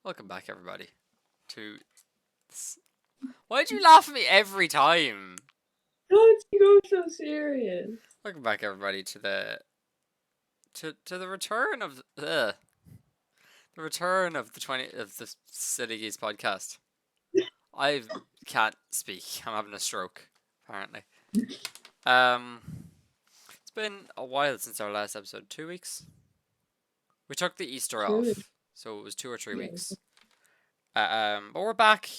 Welcome back, everybody, to this. Why'd you laugh at me every time? Don't you go so serious? Welcome back, everybody, to the return of the return of the City Geese podcast. I can't speak. I'm having a stroke, apparently. It's been a while since our last episode. 2 weeks. We took the Easter off, so it was 2 or 3 weeks. But we're back,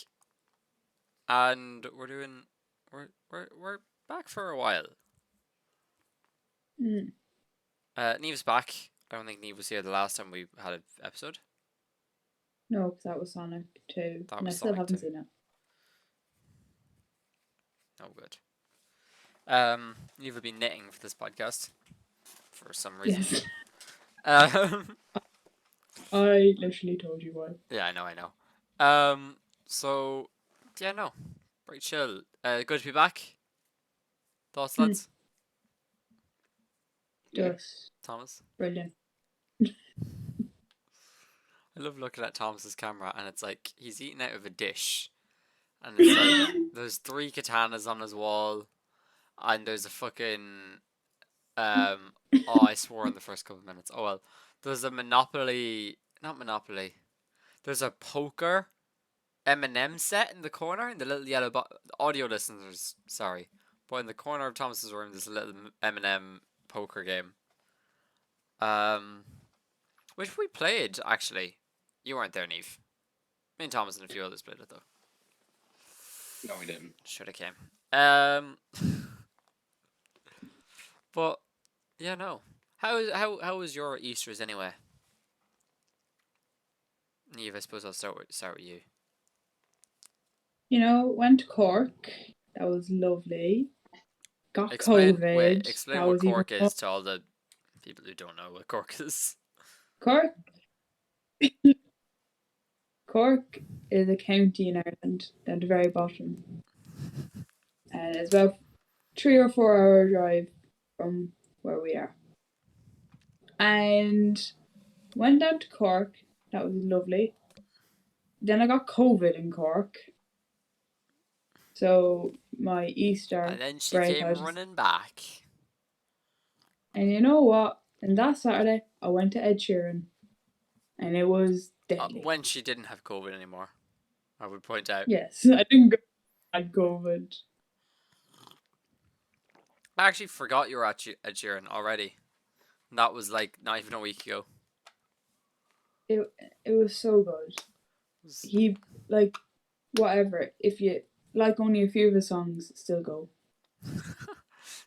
and we're back for a while. Neve's back. I don't think Neve was here the last time we had an episode. No, because that was Sonic 2. That and I was still Sonic haven't 2. seen it. Oh, good. Neve will be knitting for this podcast for some reason. Yes. I literally told you why. Yeah, I know. So, yeah, no. Very chill. Good to be back. Thoughts, lads? Just Thomas? brilliant. I love looking at Thomas's camera, and it's like he's eating out of a dish. And it's like, there's 3 katanas on his wall, and there's a fucking, oh, I swore in the first couple of minutes. Oh well. There's a not Monopoly. There's a poker M&M set in the corner, in the little yellow audio listeners, sorry. But in the corner of Thomas's room, there's a little M&M poker game. Which we played, actually. You weren't there, Neve. Me and Thomas and a few others played it, though. No, we didn't. Should have came. But yeah, no. How was your Easter's anyway? Neve, I suppose I'll start with you. You know, went to Cork. That was lovely. Got COVID. Explain what Cork is to all the people who don't know what Cork is. Cork. Cork is a county in Ireland, down the very bottom. And it's about 3 or 4 hour drive from where we are. And went down to Cork. That was lovely. Then I got COVID in Cork. So my Easter. And then she came running back. And you know what? And that Saturday, I went to Ed Sheeran. And it was deadly. When she didn't have COVID anymore, I would point out. Yes, I didn't go. I had COVID. I actually forgot you were at Ed Sheeran already. And that was like not even a week ago. It was so good. He, like, whatever. If you like only a few of his songs, still go.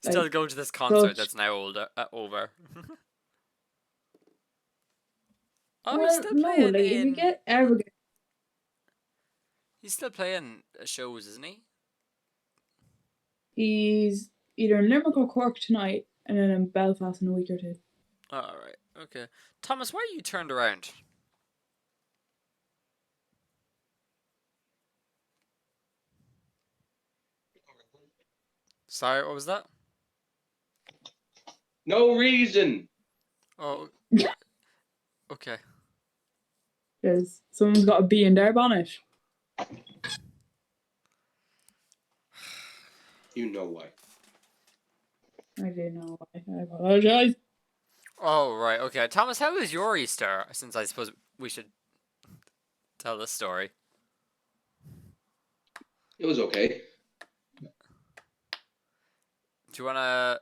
Still go to this concert that's now over. Oh, he's still playing. No, if you get arrogant. He's still playing shows, isn't he? He's either in Limerick or Cork tonight, and then in Belfast in a week or 2. Alright, okay. Thomas, why are you turned around? Sorry, what was that? No reason. Oh, okay. Because someone's got a bee in their bonnet. You know why. I do know why. I apologise. Oh, right, okay. Thomas, how was your Easter? Since I suppose we should tell this story. It was okay. Do you wanna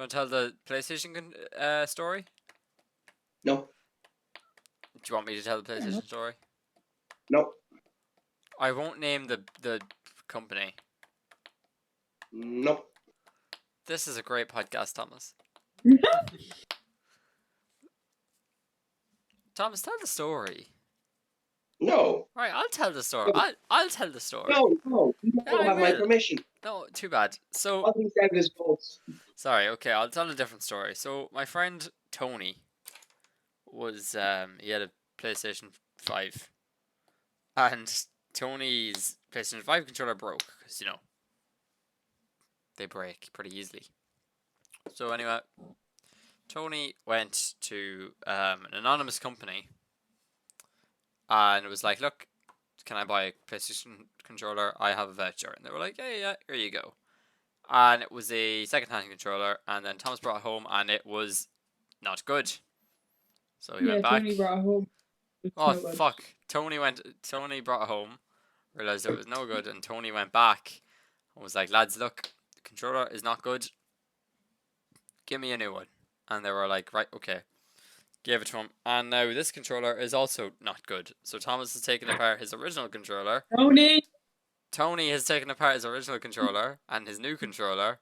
tell the PlayStation story? No. Do you want me to tell the PlayStation story? No. I won't name the company. No. This is a great podcast, Thomas. Thomas, tell the story. No. Right, I'll tell the story. I'll tell the story. No. You don't have my permission. No, too bad. So. Sorry. Okay, I'll tell a different story. So my friend Tony was he had a PlayStation 5, and Tony's PlayStation 5 controller broke because they break pretty easily. So anyway, Tony went to an anonymous company and it was like, look, can I buy a PlayStation controller? I have a voucher. And they were like, yeah, here you go. And it was a second-hand controller, and then Thomas brought it home, and it was not good. So he Yeah, went back. Tony brought it home. It's Oh no good. fuck! Tony brought it home, realized it was no good, and Tony went back and was like, lads, look, the controller is not good. Give me a new one. And they were like, right, okay. Gave it to him, and now this controller is also not good. So Thomas has taken apart his original controller. Tony has taken apart his original controller and his new controller,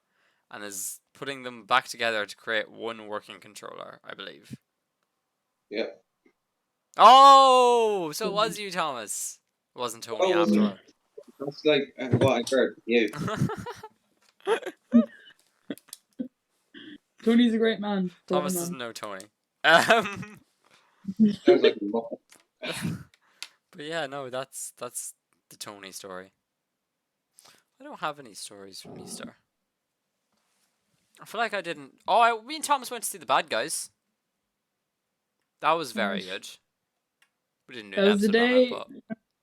and is putting them back together to create one working controller, I believe. Yeah. Oh, so it was you, Thomas. It wasn't Tony after all. That's like what I heard. You. Tony's a great man. Thomas doesn't know Tony. Sounds like a muppet. But yeah, no, that's the Tony story. I don't have any stories from Easter. I feel like I didn't. Oh, me and Thomas went to see The Bad Guys. That was very good. We didn't do That an was the episode on day. it, but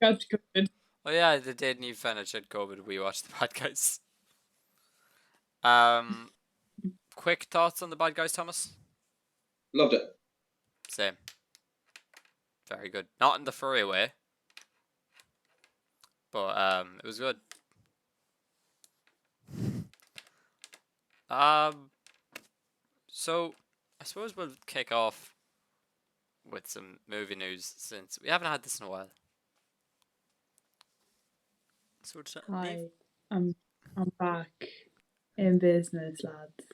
Got COVID. oh yeah, the day Neve found out she had COVID, we watched The Bad Guys. Quick thoughts on The Bad Guys, Thomas? Loved it. Same. Very good. Not in the furry way, but it was good. So I suppose we'll kick off with some movie news since we haven't had this in a while. So Hi, I'm back in business, lads.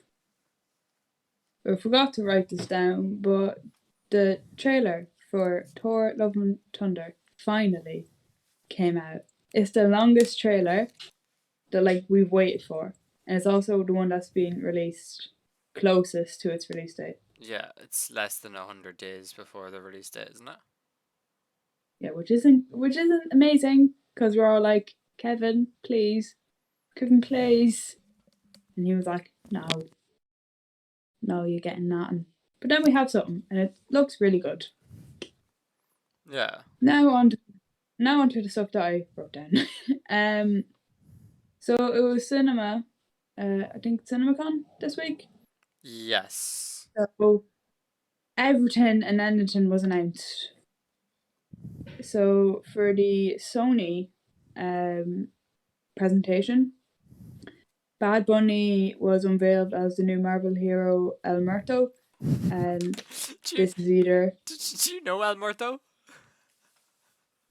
I forgot to write this down, but the trailer for Thor: Love and Thunder finally came out. It's the longest trailer that we've waited for, and it's also the one that's being released closest to its release date. yeah, it's less than 100 days before the release date, isn't it? Yeah, which isn't amazing because we're all like, Kevin, please, and he was like, no, you're getting nothing. But then we have something, and it looks really good. Yeah. Now on to the stuff that I wrote down. So it was cinema. I think CinemaCon this week. Yes. So everything and anything was announced. So for the Sony presentation, Bad Bunny was unveiled as the new Marvel hero El Muerto, and this is either. Did you know El Muerto?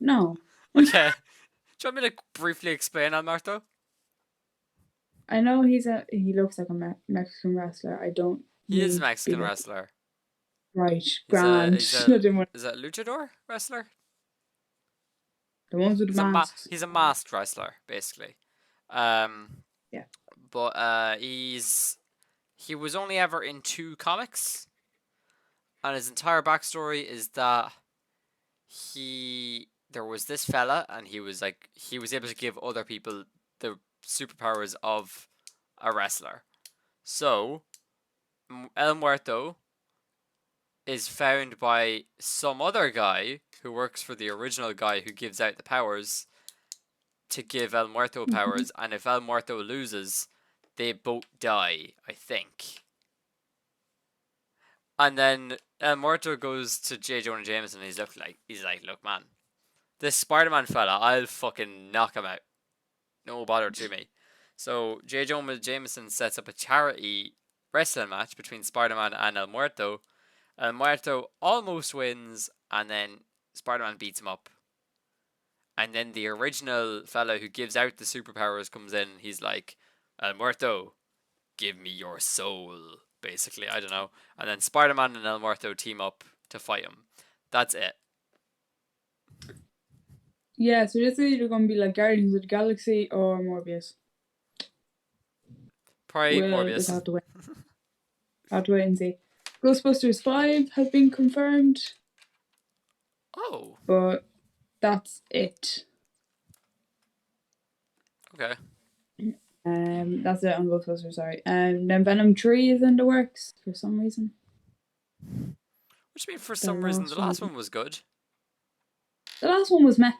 No. Okay. Do you want me to briefly explain El Muerto? I know he looks like a Mexican wrestler. I don't. He is a Mexican wrestler. Right, grand. Is that a luchador wrestler? The ones with masks. He's a masked wrestler, basically. Yeah. But he was only ever in 2 comics, and his entire backstory is that there was this fella, and he was able to give other people the superpowers of a wrestler. So El Muerto is found by some other guy who works for the original guy who gives out the powers to give El Muerto powers, and if El Muerto loses, they both die, I think. And then El Muerto goes to J. Jonah Jameson, and he's like, look, man, this Spider-Man fella, I'll fucking knock him out. No bother to me. So J. Jonah Jameson sets up a charity wrestling match between Spider-Man and El Muerto. El Muerto almost wins, and then Spider-Man beats him up. And then the original fella who gives out the superpowers comes in. He's like, El Muerto, give me your soul. Basically, I don't know. And then Spider-Man and El Muerto team up to fight him. That's it. Yeah, so this is either going to be like Guardians of the Galaxy or Morbius. Probably Morbius. We'll have to wait and see. Ghostbusters 5 has been confirmed. Oh. But that's it. Okay. That's it on Ghostbusters, sorry. Then Venom 3 is in the works for some reason. What do you mean for some reason? The last one was good. The last one was meh.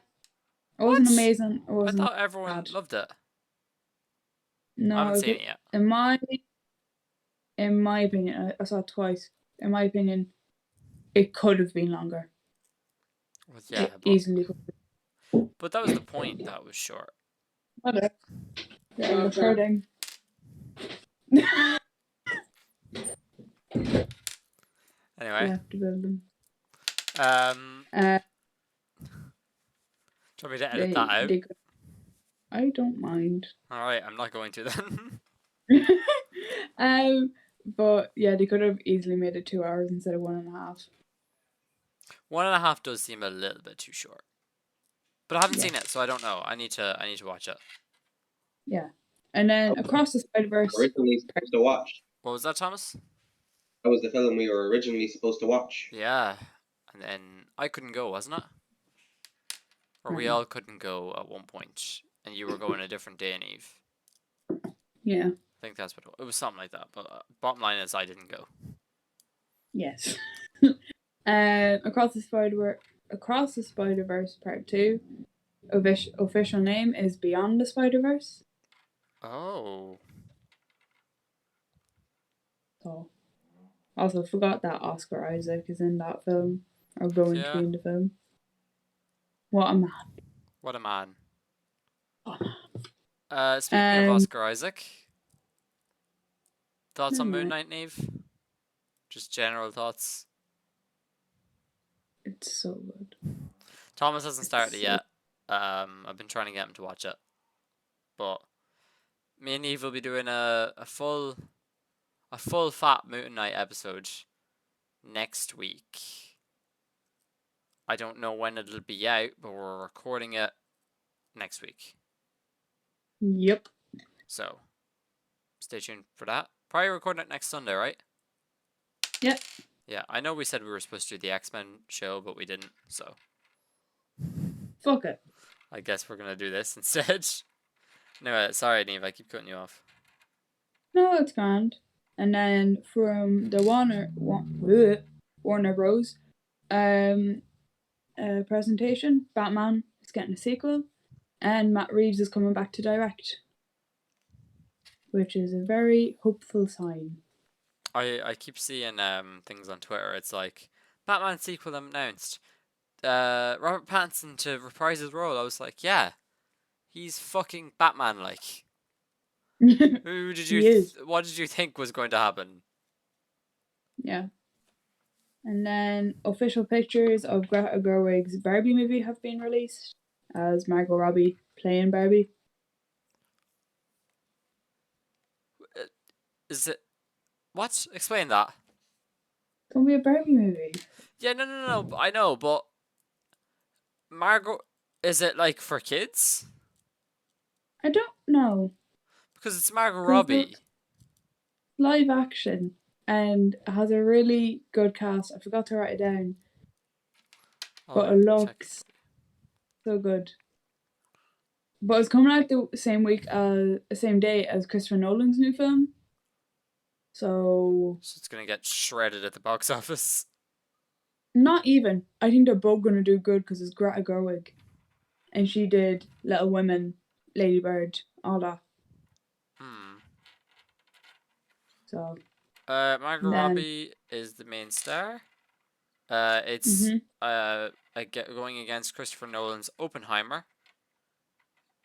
It wasn't What? amazing. It I wasn't thought everyone bad. loved it. I No, haven't seen it yet. in my opinion, I saw it twice. In my opinion, it could have been longer. Well, yeah, It easily could have. but that was the point. That was short. Whatever. Yeah, it's hurting. Anyway, Left the building. do you want me to edit that out? I don't mind. All right, I'm not going to then. But yeah, they could have easily made it 2 hours instead of 1.5. 1.5 does seem a little bit too short. But I haven't seen it, so I don't know. I need to watch it. Yeah. And then Across the Spider-Verse. Originally supposed to watch. What was that, Thomas? That was the film we were originally supposed to watch. Yeah, and then I couldn't go, wasn't it? Or we all couldn't go at one point, and you were going a different day, Eve. Yeah. I think that's what it was. Something like that. But bottom line is, I didn't go. Yes. Across the Spider-Verse Part 2. Official name is Beyond the Spider-Verse. Oh. So, also forgot that Oscar Isaac is in that film, or going to be in the film. What a man! What a man! What a man. Speaking of Oscar Isaac, thoughts on Moon Knight, Neve? Just general thoughts. It's so good. Thomas hasn't started it yet. I've been trying to get him to watch it, but me and Eve will be doing a full fat Moon Knight episode next week. I don't know when it'll be out, but we're recording it next week. Yep. So, stay tuned for that. Probably recording it next Sunday, right? Yep. Yeah, I know we said we were supposed to do the X-Men show, but we didn't, so. Fuck it. I guess we're gonna do this instead. No, sorry, Neve, I keep cutting you off. No, it's grand. And then from the Warner Bros. Presentation, Batman is getting a sequel, and Matt Reeves is coming back to direct, which is a very hopeful sign. I keep seeing things on Twitter. It's like Batman sequel announced. Robert Pattinson to reprise his role. I was like, yeah, he's fucking Batman. Like, who did you? What did you think was going to happen? Yeah. And then official pictures of Greta Gerwig's Barbie movie have been released, as Margot Robbie playing Barbie. Is it? What? Explain that. It's gonna be a Barbie movie. Yeah, no. I know, but Margot, is it like for kids? I don't know. Because it's Margot Robbie. Live action, and it has a really good cast. I forgot to write it down. But it looks so good. But it's coming out the same day as Christopher Nolan's new film. So it's gonna get shredded at the box office. Not even. I think they're both gonna do good because it's Greta Gerwig, and she did Little Women, Lady Bird, all that. So. Margot Robbie is the main star. It's going against Christopher Nolan's Oppenheimer.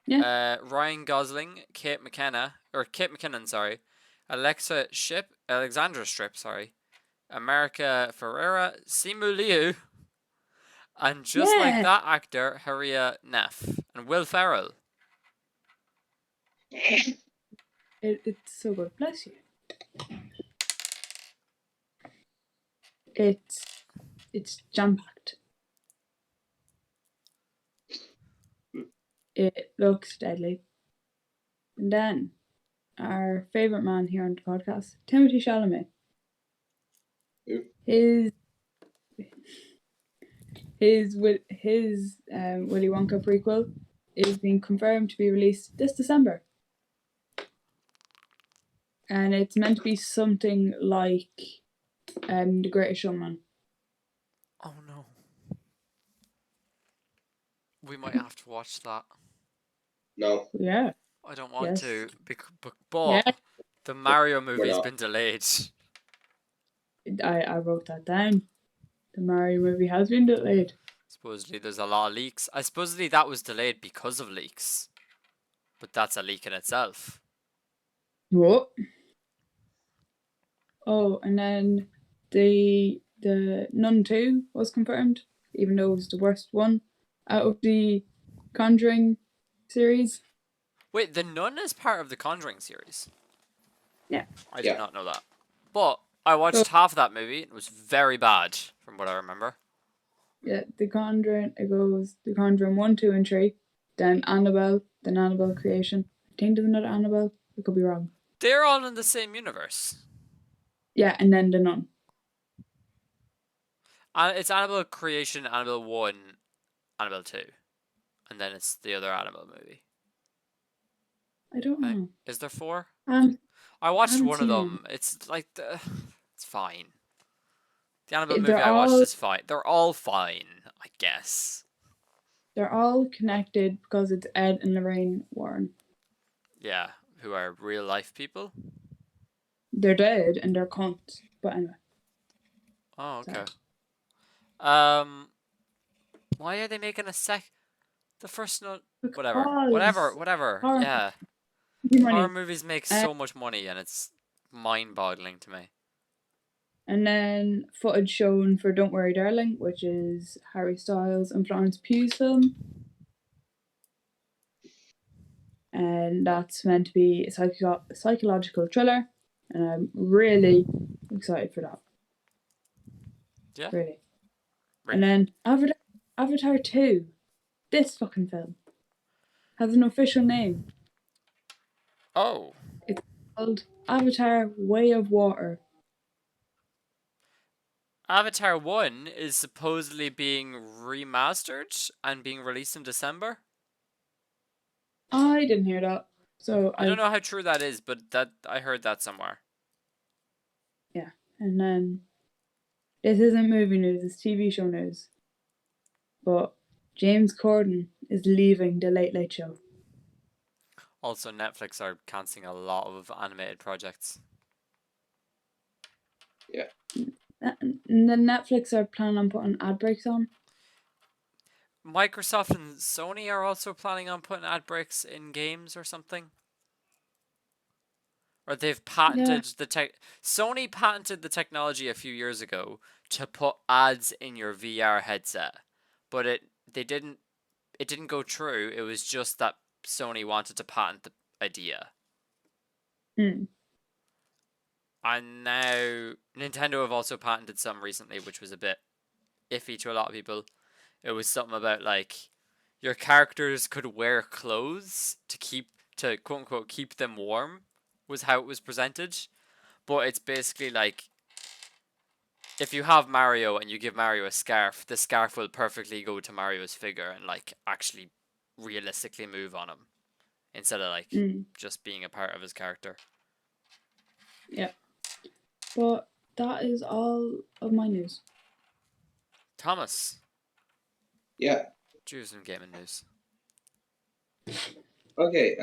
Yeah. Ryan Gosling, Kate McKinnon, sorry, Alexandra Shipp, sorry, America Ferrera, Simu Liu, and just like that actor, Haria Neff, and Will Ferrell. It's so good. Bless you. It's jam-packed. It looks deadly. And then our favourite man here on the podcast, Timothée Chalamet. His Willy Wonka prequel is being confirmed to be released this December. And it's meant to be something like The Greatest Showman. Oh no. We might have to watch that. No, Yeah. I don't want Yes. to, but Yeah. the Mario we're movie's not. been delayed. I wrote that down. The Mario movie has been delayed. Supposedly there's a lot of leaks. I supposedly that was delayed because of leaks, but that's a leak in itself. What? Oh, and then the Nun 2 was confirmed, even though it was the worst one out of the Conjuring series. Wait, The Nun is part of the Conjuring series. Yeah. I did Yeah. not know that. But I So watched half of that movie. It was very bad, from what I remember. yeah, the Conjuring, it goes the Conjuring 1, 2, and 3, then Annabelle, then Annabelle Creation. I think there's another Annabelle. I could be wrong. They're all in the same universe. Yeah, and then the Nun. It's Annabelle Creation, Annabelle 1, Annabelle 2. And then it's the other Annabelle movie. I don't Right? know. Is there 4? I I watched haven't one of seen them. them. It's like it's fine. The Annabelle movie They're I watched all is fine. They're all fine, I guess. they're all connected because it's Ed and Lorraine Warren. Yeah, who are real life people. They're dead and they're cunts. But anyway, Oh, okay. sorry. Why are they making a the first note? Because Whatever. horror Yeah, horror money. movies make Uh, so much money, and it's mind-boggling to me. and then footage shown for Don't Worry Darling, which is Harry Styles and Florence Pugh's film. And that's meant to be a psychological thriller. And I'm really excited for that. Yeah, Really. And really. then Avatar 2. This fucking film has an official name. Oh, It's called Avatar Way of Water. Avatar 1 is supposedly being remastered and being released in December. I didn't hear that. So I don't know how true that is, but that I heard that somewhere. yeah. And then this isn't movie news, it's TV show news. But James Corden is leaving the Late Late Show. Also, Netflix are cancelling a lot of animated projects. Yeah. And then Netflix are planning on putting ad breaks on. Microsoft and Sony are also planning on putting ad breaks in games or something. Or they've patented Yeah. the tech. Sony patented the technology a few years ago to put ads in your VR headset, but they didn't. It didn't go through. It was just that Sony wanted to patent the idea, Mm. and now Nintendo have also patented some recently, which was a bit iffy to a lot of people. It was something about like your characters could wear clothes to quote unquote keep them warm was how it was presented. But it's basically like if you have Mario and you give Mario a scarf, the scarf will perfectly go to Mario's figure and like actually realistically move on him instead of like just being a part of his character. Yeah. But that is all of my news. Thomas, Yeah. do you have some gaming news? Okay.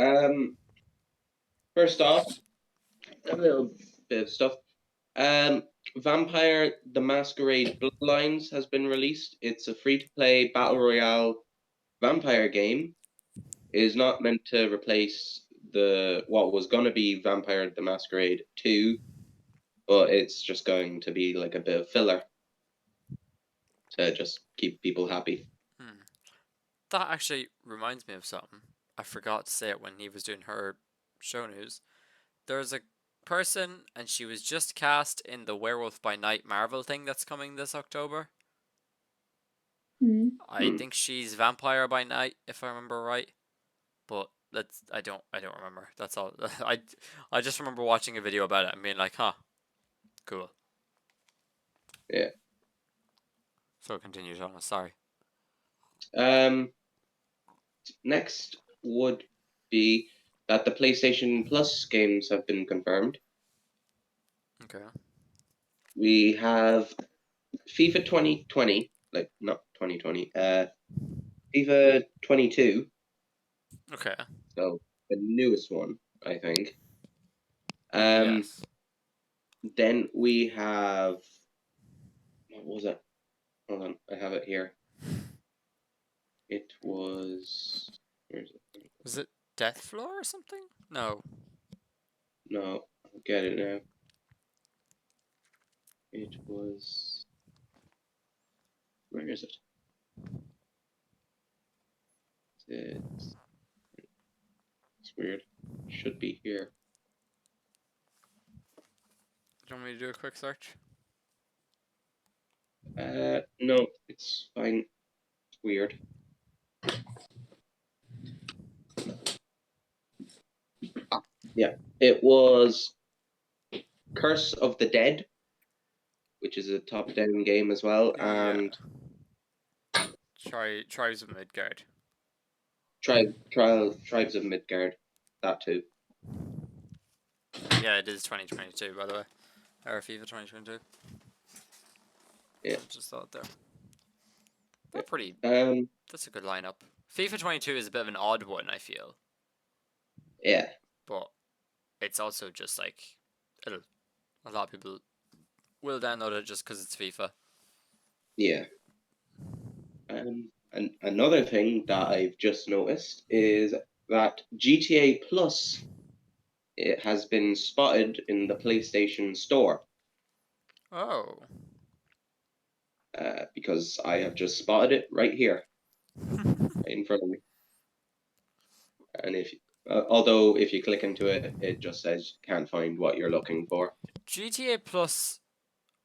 First off, a little bit of stuff. Vampire: The Masquerade Bloodlines has been released. It's a free-to-play battle royale vampire game. It is not meant to replace what was gonna be Vampire: The Masquerade 2, but it's just going to be like a bit of filler to just keep people happy. That actually reminds me of something. I forgot to say it when he was doing her show news. There's a person and she was just cast in the Werewolf by Night Marvel thing that's coming this October. I think she's Vampire by Night, if I remember right. But I don't remember. That's all. I just remember watching a video about it and being like, huh, cool. Yeah. So continue, Thomas. Sorry. Next would be that the PlayStation Plus games have been confirmed. Okay. We have FIFA 2020, like not 2020, FIFA 22, Okay. so the newest one, I think. Yes. Then we have, what was it? Hold on, I have it here. It was, where is it? Was it Death Floor or something? No. No, I'll get it now. It was, where is it? It's weird. Should be here. Do you want me to do a quick search? No, it's fine. It's weird. Yeah, it was Curse of the Dead, which is a top-down game as well, and Tribes of Midgard. Tribes of Midgard, that too. Yeah, it is 2022, by the way. Or FIFA 2022. Yeah. I just thought there. They're pretty. Um, That's a good lineup. FIFA 22 is a bit of an odd one, I feel. yeah, But it's also just like. A lot of people will download it just because it's FIFA. yeah. And another thing that I've just noticed is that GTA Plus, it has been spotted in the PlayStation Store. Oh. Because I have just spotted it right here, right in front of me. And although if you click into it, it just says can't find what you're looking for. GTA Plus.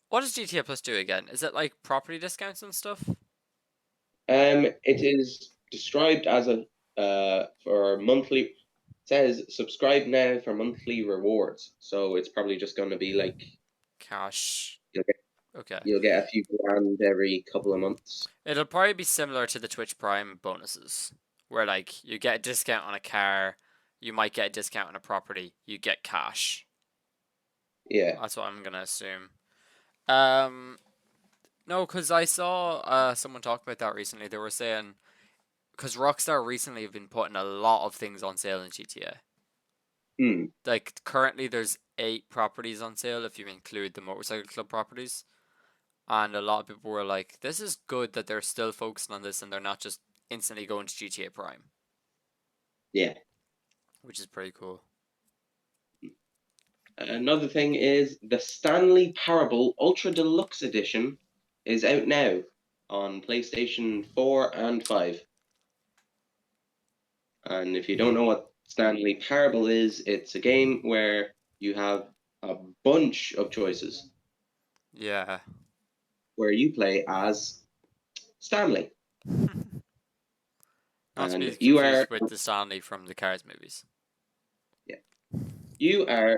What does GTA Plus do again? Is it like property discounts and stuff? It is described as a for monthly. It says subscribe now for monthly rewards. So it's probably just going to be like Cash. you'll get, Okay. you'll get a few grand every couple of months. It'll probably be similar to the Twitch Prime bonuses, where like you get a discount on a car, you might get a discount on a property, you get cash. Yeah. That's what I'm gonna assume. No, because I saw someone talk about that recently. They were saying because Rockstar recently have been putting a lot of things on sale in GTA. Hmm. Like currently, there's 8 properties on sale if you include the motorcycle club properties. And a lot of people were like, "This is good that they're still focusing on this and they're not just instantly going to GTA Prime," Yeah. which is pretty cool. Another thing is the Stanley Parable Ultra Deluxe Edition is out now on PlayStation 4 and 5. And if you don't know what Stanley Parable is, it's a game where you have a bunch of choices Yeah. where you play as Stanley. Not to be And you are confused with the Stanley from the Cars movies.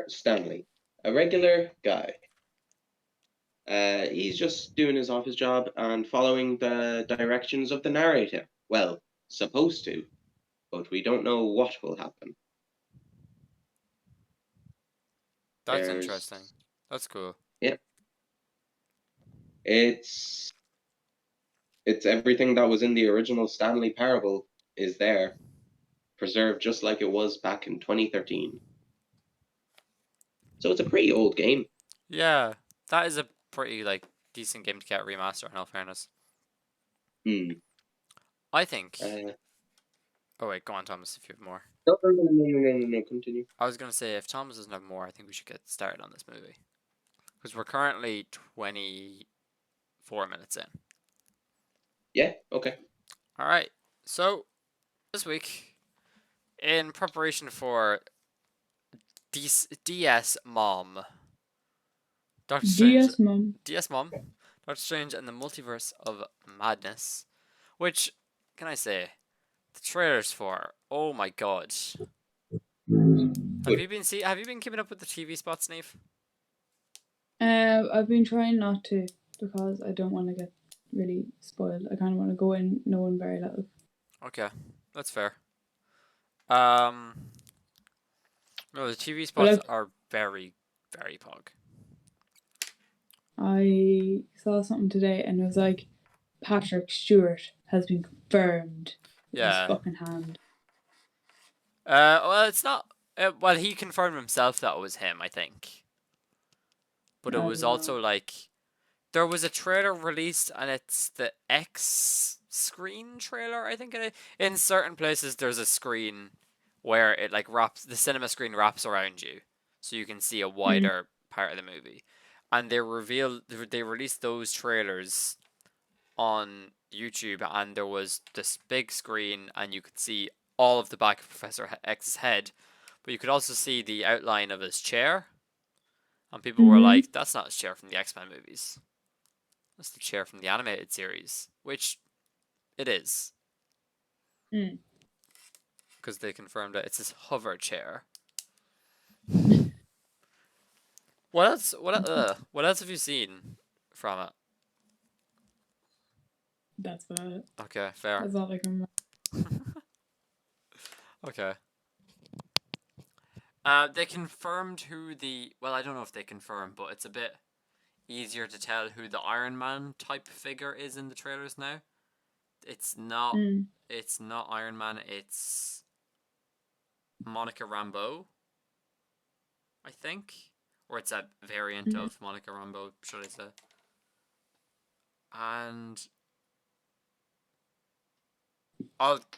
Stanley, a regular guy. He's just doing his office job and following the directions of the narrator. Well, supposed to, but we don't know what will happen. That's interesting. There's, That's cool. yeah, it's everything that was in the original Stanley Parable is there, preserved just like it was back in 2013. So it's a pretty old game. Yeah, that is a pretty like decent game to get remastered. In all fairness, Hmm. I think. Uh, Oh wait, go on, Thomas. If you have more, no, continue. I was gonna say if Thomas doesn't have more, I think we should get started on this movie because we're currently 24 minutes in. Yeah, okay. All right, so this week, in preparation for DS Mom, Doctor Strange, DS Mom. DS Mom, Doctor Strange and the Multiverse of Madness, which can I say, the trailers for? Oh my god! Have you been keeping up with the TV spots, Neve? I've been trying not to because I don't want to get really spoiled. I kind of want to go in knowing very little. Okay, that's fair. Um, no, the TV But spots are very, very pog. I saw something today and it was like Patrick Stewart has been confirmed with his Yeah. fucking hand. Well, it's not. Well, he confirmed himself that it was him, I think. But it I was don't also know. like there was a trailer released, and it's the X screen trailer. I think it is. In certain places, there's a screen where it like wraps the cinema screen wraps around you, so you can see a Mm. wider part of the movie. And they released those trailers on YouTube, and there was this big screen, and you could see all of the back of Professor X's head, but you could also see the outline of his chair. And people were Mm-hmm. like, "That's not his chair from the X-Men movies. That's the chair from the animated series," which it is, Mm. because they confirmed that it's his hover chair. What else? What else have you seen from it? That's about it. Okay, fair. That's all I can remember. Okay. They confirmed who the. Well, I don't know if they confirmed, but it's a bit easier to tell who the Iron Man type figure is in the trailers now. It's not. Mm. It's not Iron Man. It's Monica Rambeau, I think, or it's a variant Mm. of Monica Rambeau, should I say? And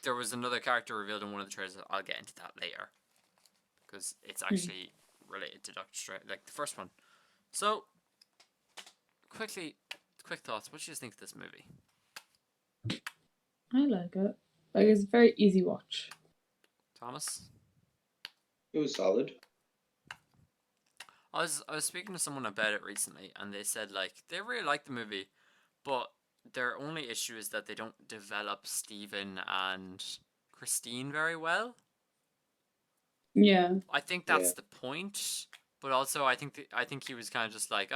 there was another character revealed in one of the trailers. I'll get into that later because it's Mm. actually related to Doctor Strange, like the first one. So, quick thoughts. What do you think of this movie? I like it. Like, it's a very easy watch. Thomas? It was solid. I was speaking to someone about it recently, and they said like they really like the movie, but their only issue is that they don't develop Stephen and Christine very well. Yeah. I think Yeah. that's the point, but also I think he was kind of just like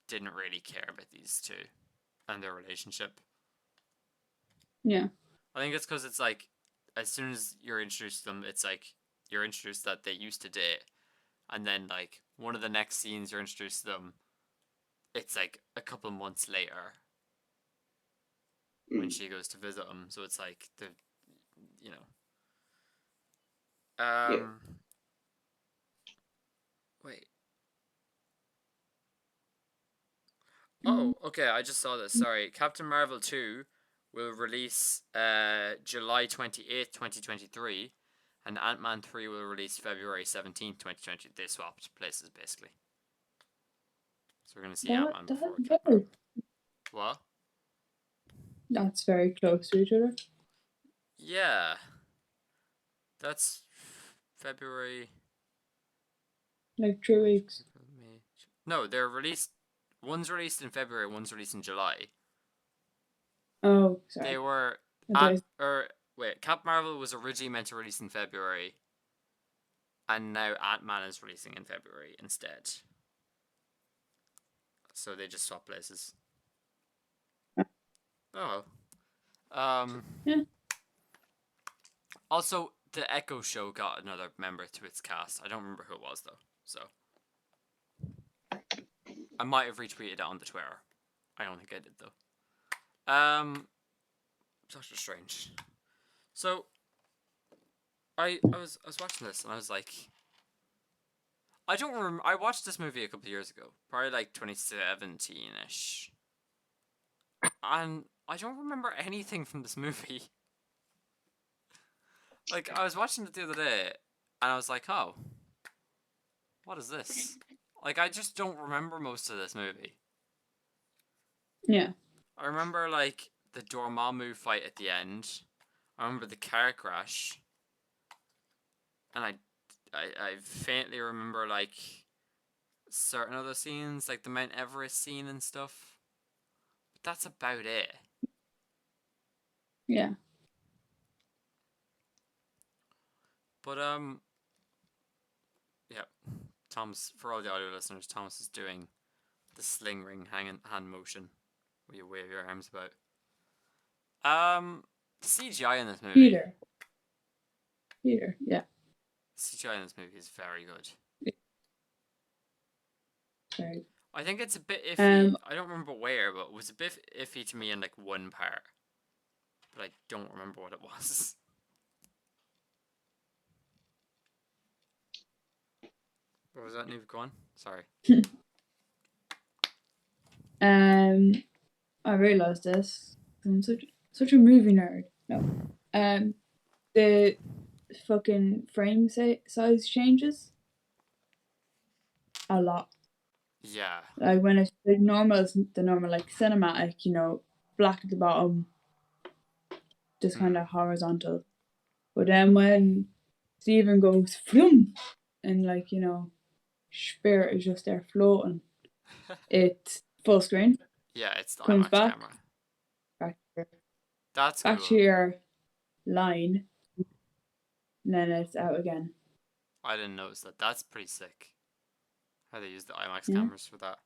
didn't really care about these two and their relationship. Yeah. I think it's because it's like as soon as you're introduced to them, it's like you're introduced that they used to date, and then like one of the next scenes you're introduced to them, it's like a couple months later when Mm. she goes to visit him. So it's like the, you know, Yeah. wait. Mm. Oh, okay. I just saw this. Sorry, Captain Marvel 2 will release July 28th, 2023, and Ant-Man 3 will release February 17th, 2020. They swapped places basically. So we're gonna see Ant-Man before Captain Marvel. What? That's very close to each other. Yeah, that's February. Like 3 weeks. May. No, they're released. One's released in February. One's released in July. Oh, sorry. They were Cap Marvel was originally meant to release in February, and now Ant-Man is releasing in February instead. So they just swap places. Oh. Yeah. Also, the Echo Show got another member to its cast. I don't remember who it was though. So I might have retweeted it on the Twitter. I don't think I did though. Doctor Strange. So I was watching this and I was like, I don't remember. I watched this movie a couple of years ago, probably like 2017 ish, and I don't remember anything from this movie. Like I was watching it the other day, and I was like, oh, what is this? Like I just don't remember most of this movie. Yeah. I remember like the Dormammu fight at the end. I remember the car crash, and I faintly remember like certain other scenes, like the Mount Everest scene and stuff. But that's about it. Yeah. But yeah, Thomas. For all the audio listeners, Thomas is doing the sling ring hand motion, where you wave your arms about. The CGI in this movie. Peter. Yeah. CGI in this movie is very good. Sorry. I think it's a bit iffy. I don't remember where, but it was a bit iffy to me in like one part. but I don't remember what it was. What was that, Neve? Go on. Sorry. I realised this. I'm such a movie nerd. No. The fucking frame size changes a lot. Yeah. Like when it's like normal, the normal like cinematic, black at the bottom, just kind of horizontal. But then when Stephen goes floom, and like Spirit is just there floating, it's full screen. Yeah, it's the Comes IMAX back, camera. back That's to cool. your line, and then it's out again. I didn't notice that. That's pretty sick. How they use the IMAX Yeah. cameras for that.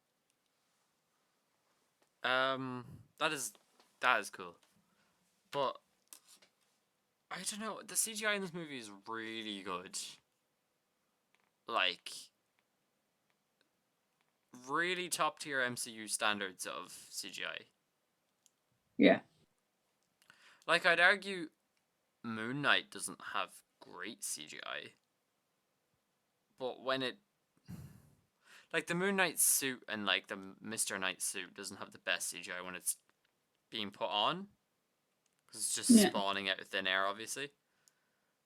That is cool. But I don't know. The CGI in this movie is really good. Like, really top tier MCU standards of CGI. Yeah. Like, I'd argue Moon Knight doesn't have great CGI. But when it... Like, the Moon Knight suit and, like, the Mr. Knight suit doesn't have the best CGI when it's being put on. Because it's just spawning out of thin air, obviously.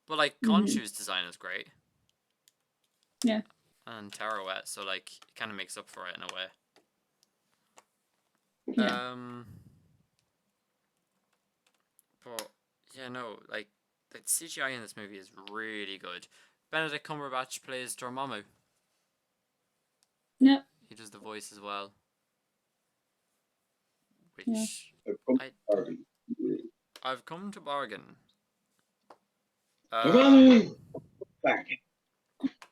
But, like, Khonshu's design is great. Yeah. And Tarouette, so, like, it kind of makes up for it in a way. Yeah. But, yeah, no, like, the CGI in this movie is really good. Benedict Cumberbatch plays Dormammu. Yeah. He does the voice as well. Which I've come to bargain. Dormammu!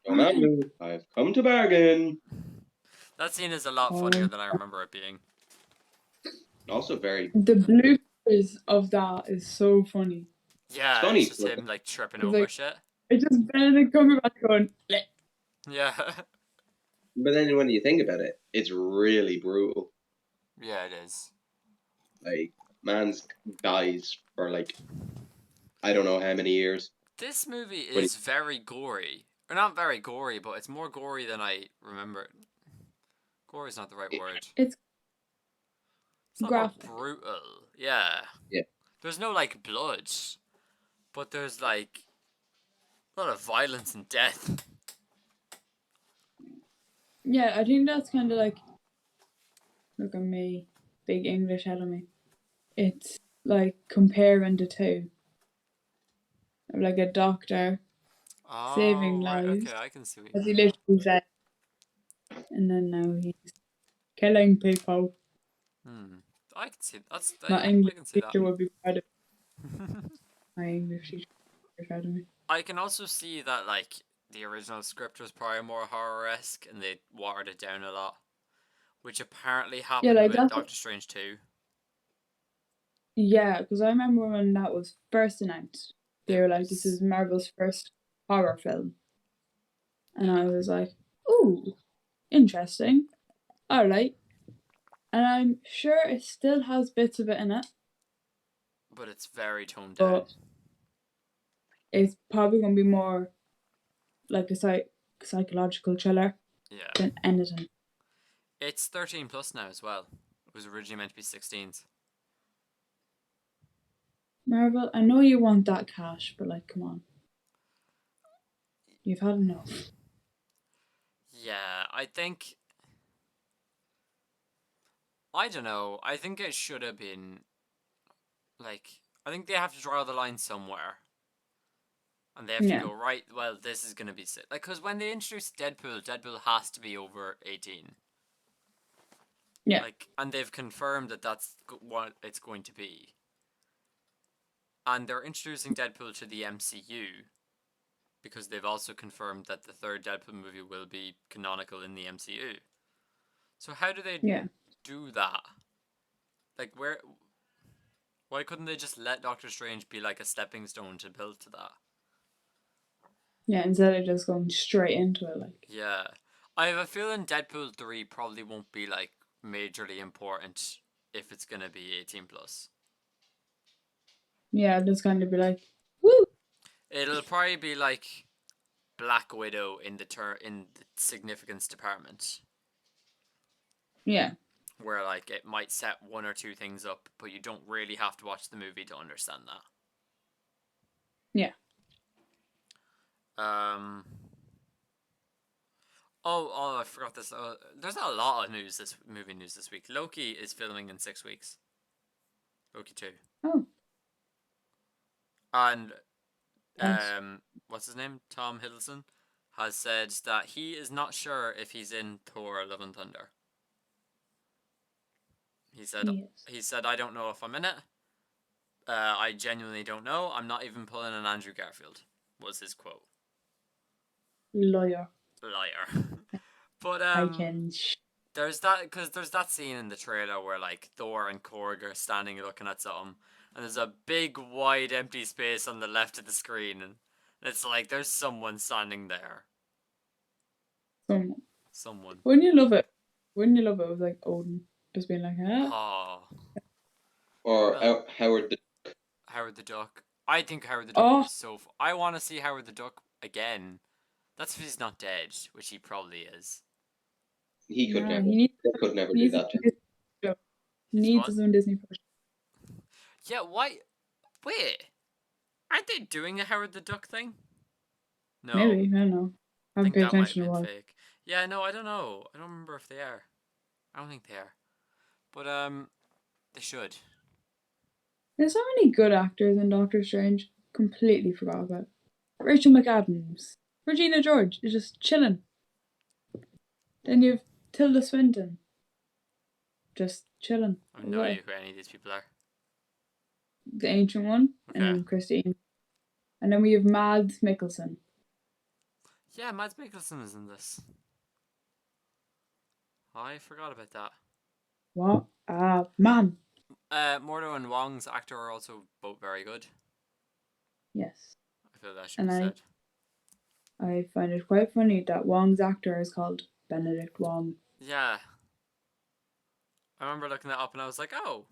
Dormammu, I've come to bargain. That scene is a lot funnier than I remember it being. Also very... The bloopers of that is so funny. Yeah, funny, it's just him, like, tripping over like, shit. It's just Benedict Cumberbatch going, bleh. Yeah. But then when you think about it, it's really brutal. Yeah, it is. Like, man's dies for, like, I don't know how many years. This movie is very gory. Or not very gory, but it's more gory than I remember. Gory is not the right word. It's not graphic. More brutal. Yeah. Yeah. There's no, like, blood. But there's, like, a lot of violence and death. Yeah, I think that's kind of like, look at me, big English head on me. It's like comparing the two. Like a doctor saving lives, okay, I can see what as he literally said. And then now he's killing people. I can see that's. My Yeah, English I can see that. teacher would be proud of my English teacher would be proud of me. I can also see that, like, the original script was probably more horror-esque and they watered it down a lot, which apparently happened like with Doctor Strange 2. Yeah, because I remember when that was first announced, they were like, "This is Marvel's first horror film," and I was like, "Ooh, interesting, all right." And I'm sure it still has bits of it in it, but it's very toned down. But it's probably gonna be more like a psychological thriller than anything. It's 13 plus now as well. It was originally meant to be 16s. Marvel, I know you want that cash, but like, come on. You've had enough. Yeah, I think... I don't know. I think it should have been... Like, I think they have to draw the line somewhere. And they have to go, right, well, this is going to be... Like, because when they introduced Deadpool, Deadpool has to be over 18. Yeah. Like, and they've confirmed that that's what it's going to be. And they're introducing Deadpool to the MCU because they've also confirmed that the third Deadpool movie will be canonical in the MCU. So how do they do that? Like, why couldn't they just let Doctor Strange be like a stepping stone to build to that? Yeah, instead of just going straight into it, like. Yeah. I have a feeling Deadpool 3 probably won't be, like, majorly important if it's gonna be 18 plus. Yeah, just kind of be like, woo. It'll probably be like Black Widow in the significance department, Yeah, where like it might set one or two things up, but you don't really have to watch the movie to understand that. yeah. Um. Oh, I forgot this. There's a lot of movie news this week. Loki is filming in 6 weeks. Loki 2. Oh, And nice. what's his name? Tom Hiddleston has said that he is not sure if he's in Thor: Love and Thunder. He said Yes. I don't know if I'm in it. I genuinely don't know. I'm not even pulling an Andrew Garfield. Was his quote. Lawyer. Liar. But I can. there's that scene in the trailer where like Thor and Korg are standing looking at something, and there's a big wide empty space on the left of the screen, and it's like there's someone standing there. Someone. Wouldn't you love it? Wouldn't you love it? It was like Odin just being like, ah. Oh. Or Well, Howard the Howard the Duck. I think Howard the Duck would Oh, be so. I want to see Howard the Duck again. That's if he's not dead, which he probably is. he could nah, never. he needs, They could never he do needs that to him. his show. He His needs what? his own Disney Plus. Yeah. Why? Wait. Aren't they doing a Howard the Duck thing? No. Maybe, I don't know. I I haven't think paid that might have attention to been what. fake. Yeah, no, I don't know. I don't remember if they are. I don't think they are. But they should. There's so many good actors in Doctor Strange. Completely forgot about. Rachel McAdams. Regina George is just chilling. Then you've Tilda Swinton. Just chilling. I have no idea who any of these people are. The Ancient One Okay. and Christine. And then we have Mads Mikkelsen. Yeah, Mads Mikkelsen is in this. I forgot about that. What? Man. Mordo and Wong's actor are also both very good. Yes. I feel that should And be said. I find it quite funny that Wong's actor is called Benedict Wong. Yeah. I remember looking that up and I was like, oh.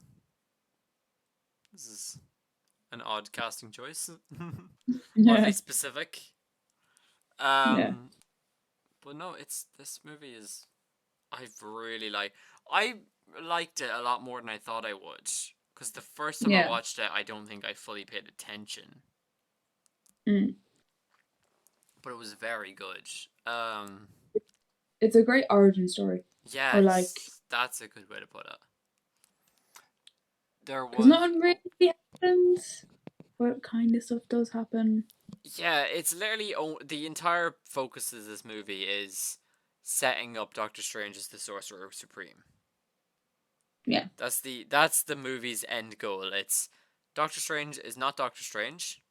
This is an odd casting choice. Oddly specific. Yeah. But no, this movie is I liked it a lot more than I thought I would. Because the first time I Yeah. watched it, I don't think I fully paid attention. Mm. But it was very good. It's a great origin story. Yes, Or like, that's a good way to put it. There because was nothing really happens, but kind of stuff does happen. yeah, it's literally the entire focus of this movie is setting up Doctor Strange as the Sorcerer Supreme. Yeah. That's the movie's end goal. It's Doctor Strange is not Doctor Strange.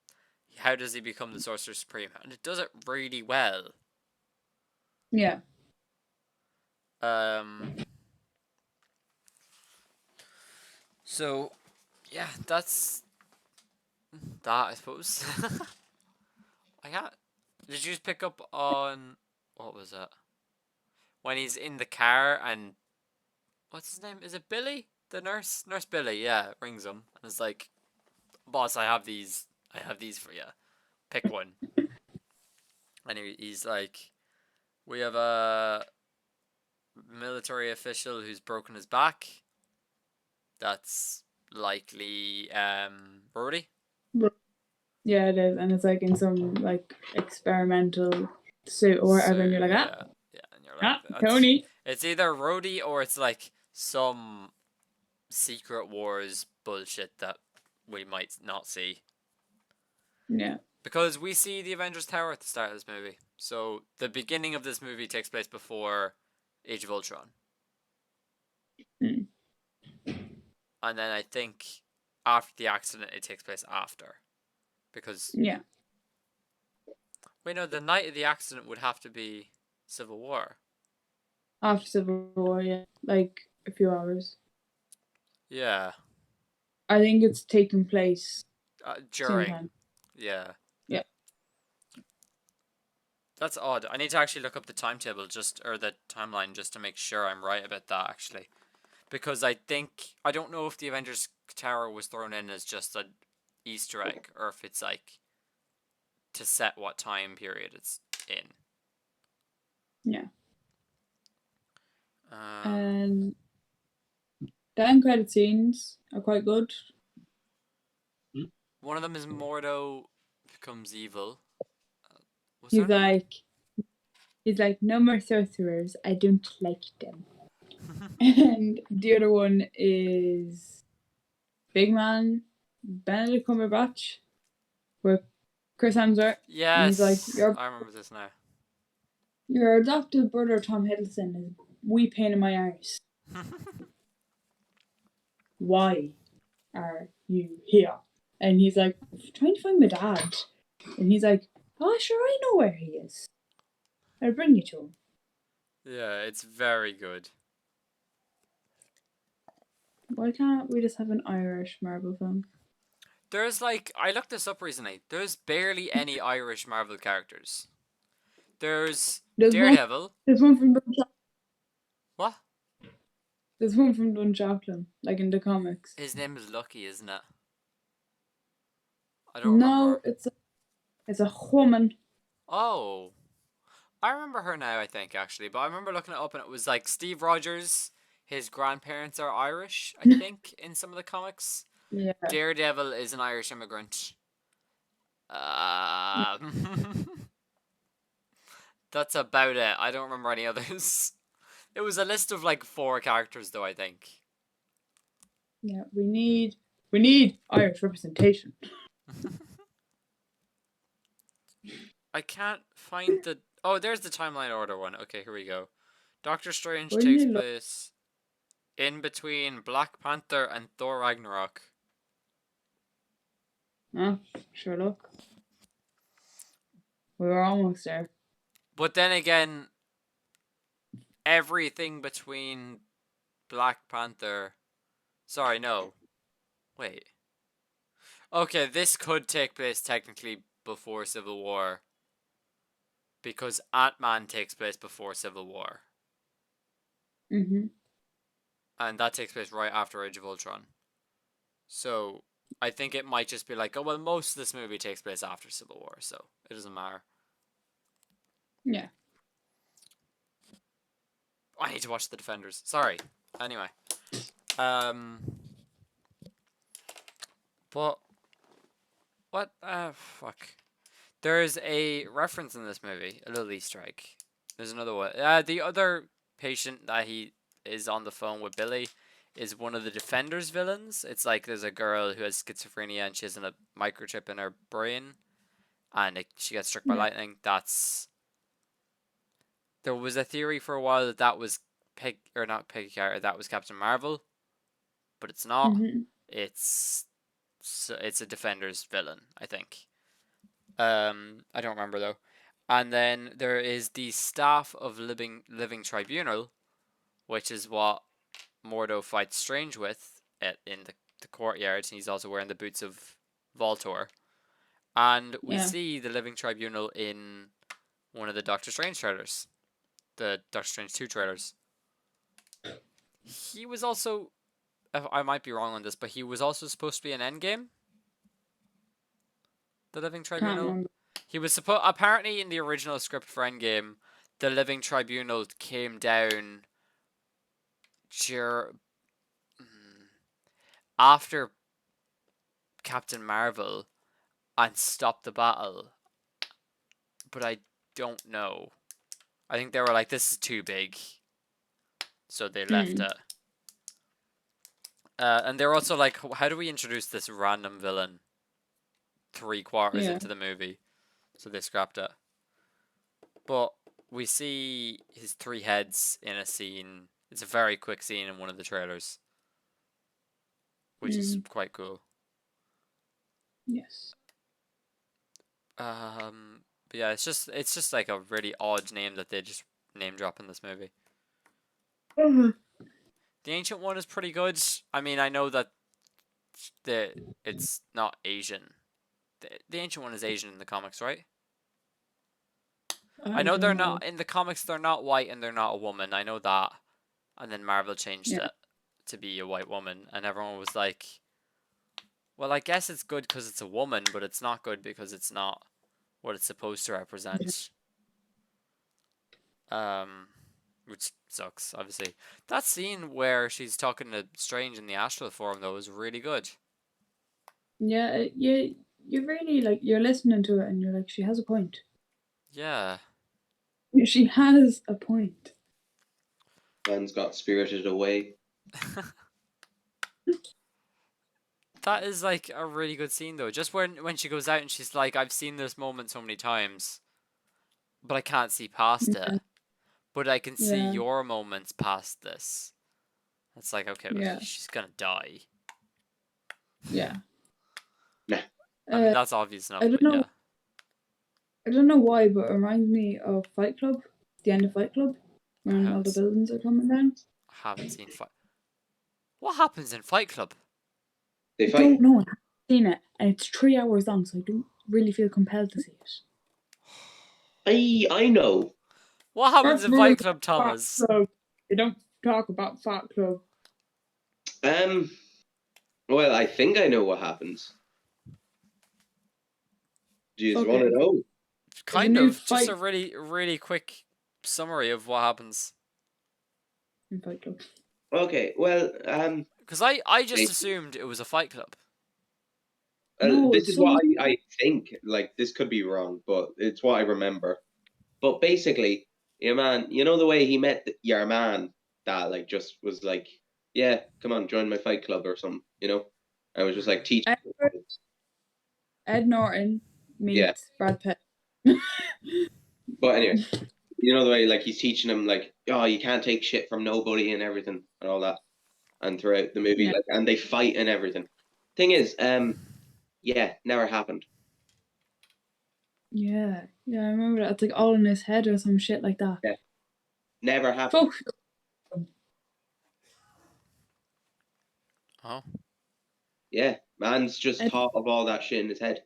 How does he become the Sorcerer Supreme? And it does it really well. Yeah. So, yeah, that's that, I suppose. Did you just pick up on what was it? When he's in the car and what's his name? Is it Billy? The nurse? Nurse Billy, yeah, rings him and is like, boss, I have these for you. Pick one. And he's like, we have a military official who's broken his back. That's likely Brody. Yeah, it is, and it's like in some like experimental suit or whatever, and you're like, yeah, and you're like, Tony. It's either Rhodey or it's like some Secret Wars bullshit that we might not see. Yeah. Because we see the Avengers Tower at the start of this movie. So the beginning of this movie takes place before Age of Ultron. Mm. And then I think after the accident it takes place after. Because yeah. Wait, no, the night of the accident would have to be Civil War. After Civil War, yeah. Like a few hours. Yeah. I think it's taking place during. sometime. Yeah. Yeah. That's odd. I need to actually look up the timetable or the timeline just to make sure I'm right about that actually. Because I don't know if the Avengers Tower was thrown in as just Easter egg or if it's like to set what time period it's in. Yeah. Um, And the end credit scenes are quite good. one of them is Mordo becomes evil. Was there He's another? like, no more sorcerers. I don't like them. And the other one is Big Man Benedict Cumberbatch with Chris Hemsworth. And he's like, Yes, I remember this now. your adopted brother Tom Hiddleston is wee pain in my arse. Why are you here? And he's like, trying to find my dad. And he's like, oh, sure, I know where he is. I'll bring you to him. Yeah, it's very good. Why can't we just have an Irish Marvel film? There's like, I looked this up recently. There's barely any Irish Marvel characters. There's There's Daredevil. There's one from Dundalk. What? There's one from Dundalk, like in the comics. His name is Lucky, isn't it? I don't No, remember. it's a woman. Oh, I remember her now, I think, actually. But I remember looking it up and it was like Steve Rogers, his grandparents are Irish, I think, in some of the comics. Yeah. Daredevil is an Irish immigrant. That's about it. I don't remember any others. It was a list of like 4 characters, though, I think. Yeah, we need Irish representation. I can't find the. Oh, there's the timeline order one. Okay, here we go. Doctor Strange Wouldn't takes you look? place in between Black Panther and Thor Ragnarok. Oh, sure look. We were almost there. But then again, everything between Black Panther. Sorry, no. Wait. Okay, this could take place technically before Civil War. Because Ant-Man takes place before Civil War. Mm-hmm. And that takes place right after Age of Ultron. So, I think it might just be like, oh, well, most of this movie takes place after Civil War, so it doesn't matter. Yeah. I need to watch The Defenders. Sorry. Anyway. But what? Fuck. There's a reference in this movie, a little Easter egg. There's another one. The other patient that he is on the phone with Billy is one of the Defenders villains. It's like there's a girl who has schizophrenia and she has a microchip in her brain, and she gets struck by Yeah. lightning. There was a theory for a while that that was not Peggy Carter, that was Captain Marvel, but it's not. Mm-hmm. It's a Defenders villain, I think. I don't remember though. And then there is the staff of Living Tribunal, which is what Mordo fights Strange with in the courtyard. And he's also wearing the boots of Voltor. And we Yeah. see the Living Tribunal in one of the Doctor Strange trailers, the Doctor Strange 2 trailers. He was also, I might be wrong on this, but he was also supposed to be in Endgame. The Living Can't Tribunal. remember. He was apparently in the original script for Endgame, the Living Tribunal came down after Captain Marvel and stopped the battle. But I don't know. I think they were like, this is too big. So they left it. And they're also like, how do we introduce this random villain 3/4 into the movie? So they scrapped it. But we see his 3 heads in a scene. It's a very quick scene in one of the trailers, which is quite cool. Yes. But yeah, it's just like a really odd name that they just name drop in this movie. Mm-hmm. The Ancient One is pretty good. I mean, I know that it's not Asian. The Ancient One is Asian in the comics, right? I know they're not in the comics. They're not white and they're not a woman. I know that. And then Marvel changed it to be a white woman, and everyone was like, Well, I guess it's good because it's a woman, but it's not good because it's not what it's supposed to represent. Which sucks, obviously. That scene where she's talking to Strange in the astral form, though, was really good. Yeah, you really like you're listening to it and you're like, she has a point. Yeah. She has a point. Man's got spirited away. That is like a really good scene, though. Just when she goes out and she's like, I've seen this moment so many times, but I can't see past Yeah, it. But I can see yeah, your moments past this. It's like, okay, well, yeah, she's gonna die. yeah. Nah. I mean, Uh, that's obvious enough, I don't but yeah. know. I don't know why, but it reminds me of Fight Club. The end of Fight Club, I when all the buildings are coming down. haven't seen Fight. What happens in Fight Club? They I fight. don't know. I haven't seen it, and it's 3 hours long, so I don't really feel compelled to see it. I know. What happens in Fight Club, Fight Thomas? Club. They don't talk about Fight Club. Well, I think I know what happens. Do you Fuck want to it. know? There's a Kind new of. Just fight a really quick summary of what happens. in Fight Club. Okay, well, Because I just Hey. assumed it was a Fight Club. No, this it's is what so I think. Like, this could be wrong, but it's what I remember. But basically, your man, you know the way he met your man that, like, just was like, yeah, come on, join my fight club or something, you know? I was just like, teach. Ed Norton Yeah. meets Brad Pitt. But anyway, you know the way, like, he's teaching him, like, oh, you can't take shit from nobody and everything and all that. And throughout the movie, Yeah. like, and they fight and everything. Thing is, yeah, never happened. Yeah, I remember that. It's like all in his head or some shit like that. Yeah. Never happened. Fuck. Oh. Yeah, man's just Ed, thought of all that shit in his head.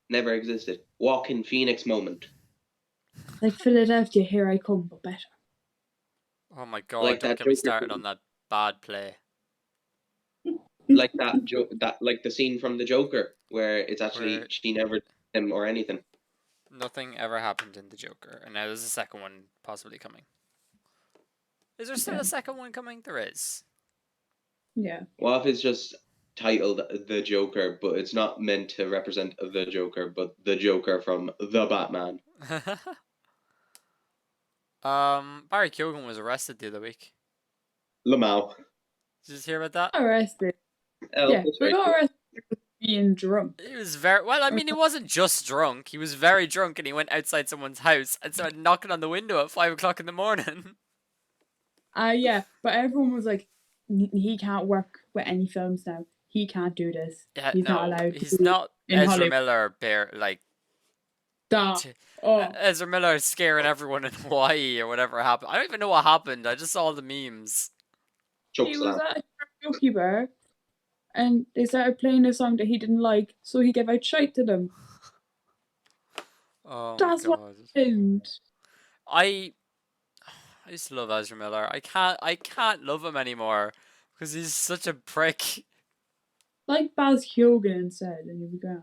Never existed. Walking Phoenix moment. like Philadelphia, here I come, but better. Oh my god, Like don't that get me Joker started scene. on that bad play. Like that like the scene from the Joker where it's actually Where she never did him or anything. nothing ever happened in the Joker. And now there's a second one possibly coming. Is there still Yeah. a second one coming? There is. Yeah. What if it's just titled The Joker, but it's not meant to represent the Joker, but the Joker from The Batman? Barry Keoghan was arrested the other week. Lamau. Did you just hear about that? Arrested. Oh, Yeah, that's we right. got arrested for being drunk. He was very well. I mean, he wasn't just drunk. He was very drunk, and he went outside someone's house and started knocking on the window at 5 o'clock in the morning. Yeah, but everyone was like, he can't work with any films now. He can't do this. Yeah, He's not no, allowed to he's do it not in Ezra Hollywood. Miller. Bear like Stop. Oh, Ezra Miller scaring everyone in Hawaii or whatever happened. I don't even know what happened. I just saw the memes. Choke he was slam. at a karaoke bar, and they started playing a song that he didn't like, so he gave out shite to them. Oh That's my what god. happened. I used to love Ezra Miller. I can't love him anymore because he's such a prick. Like Baz Keoghan instead, and you'll be grand.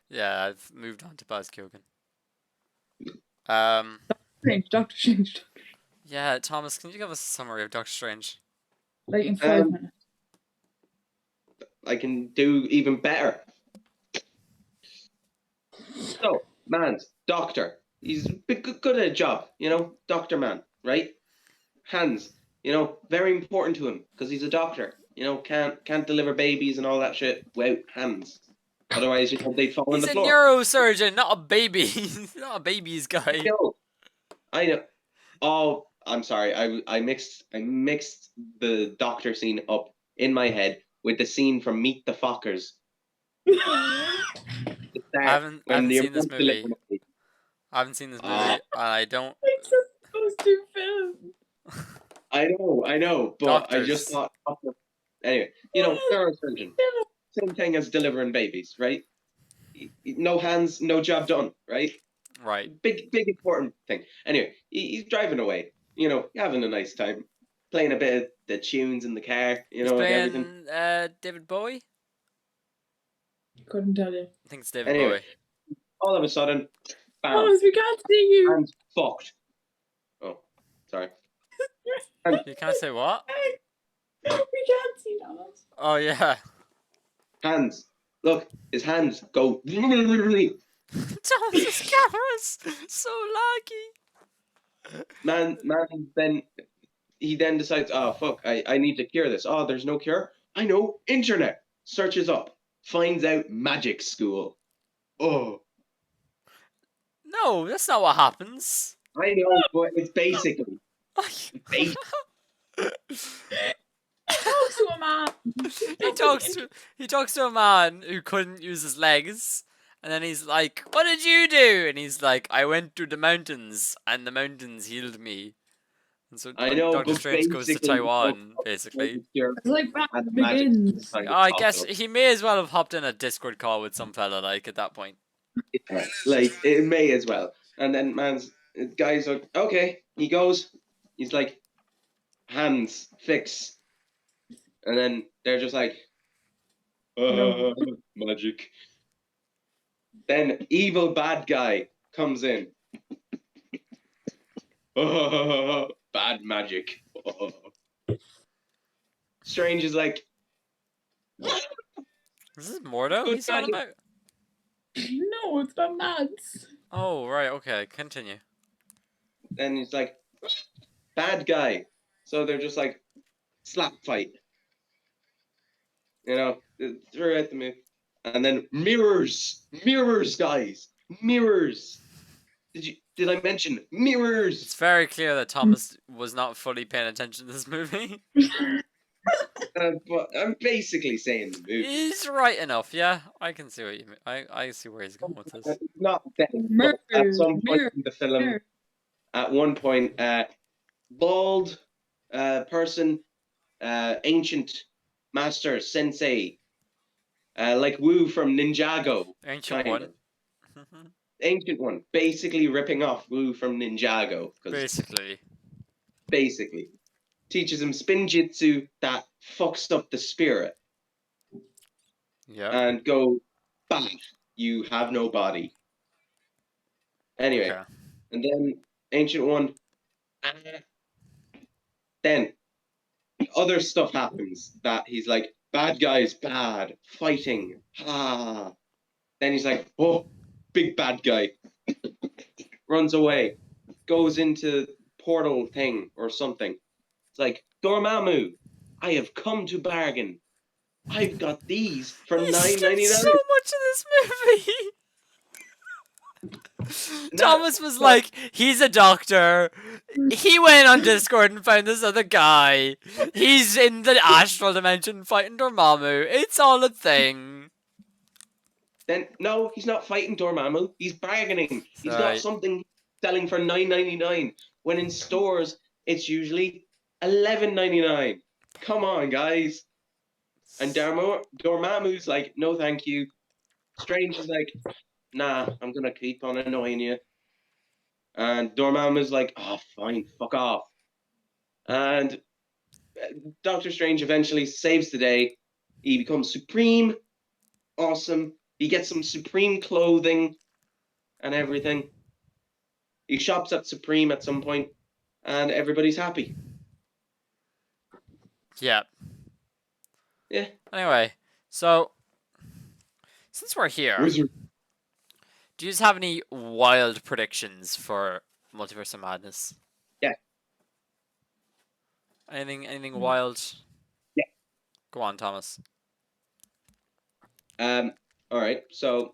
Yeah, I've moved on to Baz Keoghan. Doctor Strange. Yeah, Thomas, can you give us a summary of Doctor Strange? Like in 5 minutes. I can do even better. So, man's doctor. He's good at a job, you know, doctor man, right? Hands, you know, very important to him because he's a doctor. You know, can't deliver babies and all that shit without hands. Otherwise, you know, they'd fall on He's the a floor. neurosurgeon, not a baby. He's not a baby's guy. I know. Oh, I'm sorry. I mixed the doctor scene up in my head with the scene from Meet the Fockers. I haven't seen this movie. Delivery. I haven't seen this movie, and I don't. It's just those two films. I know, but I just Doctors. thought. Anyway, you know, neurosurgeon. Same thing as delivering babies, right? No hands, no job done, right? Right. Big important thing. Anyway, he's driving away, you know, having a nice time, playing a bit of the tunes in the car, you He's know, and everything. playing David Bowie. Couldn't tell you. I think it's David Anyway. Bowie. All of a sudden, bam, Thomas, we can't see you. hands fucked. Oh, sorry. And You can't say what? We can't see Thomas. Oh yeah. hands. Look, his hands go. Thomas's camera's so laggy. Man, then he then decides, oh fuck, I need to cure this. Oh, there's no cure. I know. Internet searches up, finds out magic school. Oh, No, that's not what happens. I know, but it's basically. Talks to a man. He talks to a man who couldn't use his legs, and then he's like, "What did you do?" And he's like, "I went to the mountains, and the mountains healed me." And so I know, Doctor but Strange goes to basically, Taiwan, basically. It's like Batman And magic Begins. kind of I popped guess up. he may as well have hopped in a Discord call with some fella, like, at that point. Yeah, like it may as well. And then guy's like, okay, he goes. He's like, hands fix, and then they're just like, No. magic. Then evil bad guy comes in. Bad magic. Strange is like, Is this Mordo Good he's on magic. about? No, it's not Mads. Oh, right, okay, continue. then he's like, bad guy. So they're just like, slap fight. You know, throughout the movie. And then mirrors, guys, mirrors. Did I mention mirrors? It's very clear that Thomas was not fully paying attention to this movie. But I'm basically saying the movie. He's right enough, yeah. I can see what you mean. I see where he's going with this. Not then, but at some point Mirror. in the film, at one point, bald person, ancient master, sensei, like Wu from Ninjago. Ancient kind one. of. Ancient one, basically ripping off Wu from Ninjago. Basically. Teaches him spin jitsu that fucks up the spirit. Yeah. And go, bang, you have no body. Anyway, Okay. and then Ancient One, then other stuff happens that he's like, bad guys, bad, fighting, ah. Then he's like, oh, big bad guy. Runs away, goes into portal thing or something. It's like, Dormammu, I have come to bargain. I've got these for He $9.99. skipped so much of this movie. Thomas was like, he's a doctor. He went on Discord and found this other guy. He's in the astral dimension fighting Dormammu. It's all a thing. Then no, he's not fighting Dormammu. He's bargaining. He's got Right. something selling for $9.99 when in stores it's usually $11.99. Come on, guys. And Dormammu's like, no, thank you. Strange is like, nah, I'm gonna keep on annoying you. And Dormammu's like, oh, fine, fuck off. And Doctor Strange eventually saves the day. He becomes supreme, awesome. He gets some Supreme clothing and everything. He shops at Supreme at some point, and everybody's happy. Yeah. Yeah. Anyway, so since we're here, Wizard. do you just have any wild predictions for Multiverse of Madness? Yeah. Anything wild? Yeah. Go on, Thomas. All right. So,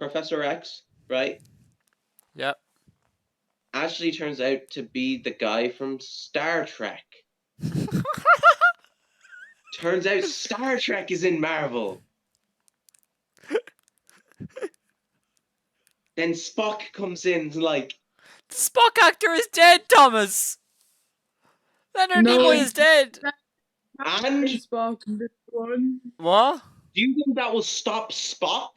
Professor X, right? Yep. Actually turns out to be the guy from Star Trek. Turns out Star Trek is in Marvel. Then Spock comes in like, The Spock actor is dead, Thomas. Leonard No. Nimoy is dead. and do Spock in this one. What? you think that will stop Spock?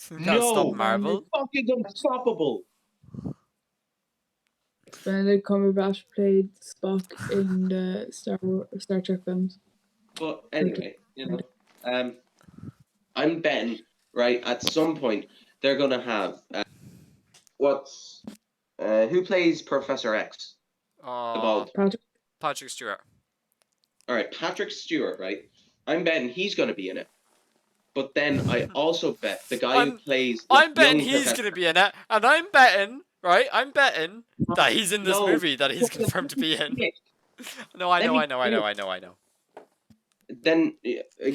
Can't No. stop Marvel. Spock is unstoppable. Benedict Cumberbatch played Spock in the Star Trek films. But anyway, you know, I'm Ben right? At some point, they're gonna have who plays Professor X, the bald. Patrick. Patrick Stewart. All right, Patrick Stewart, right? I'm betting he's gonna be in it. But then I also bet the guy who plays the I'm betting young he's professor. gonna be in it, and I'm betting, right? I'm betting that he's in this No, movie that he's confirmed to be in. No, I let know, me I know, I know, I know, I know. then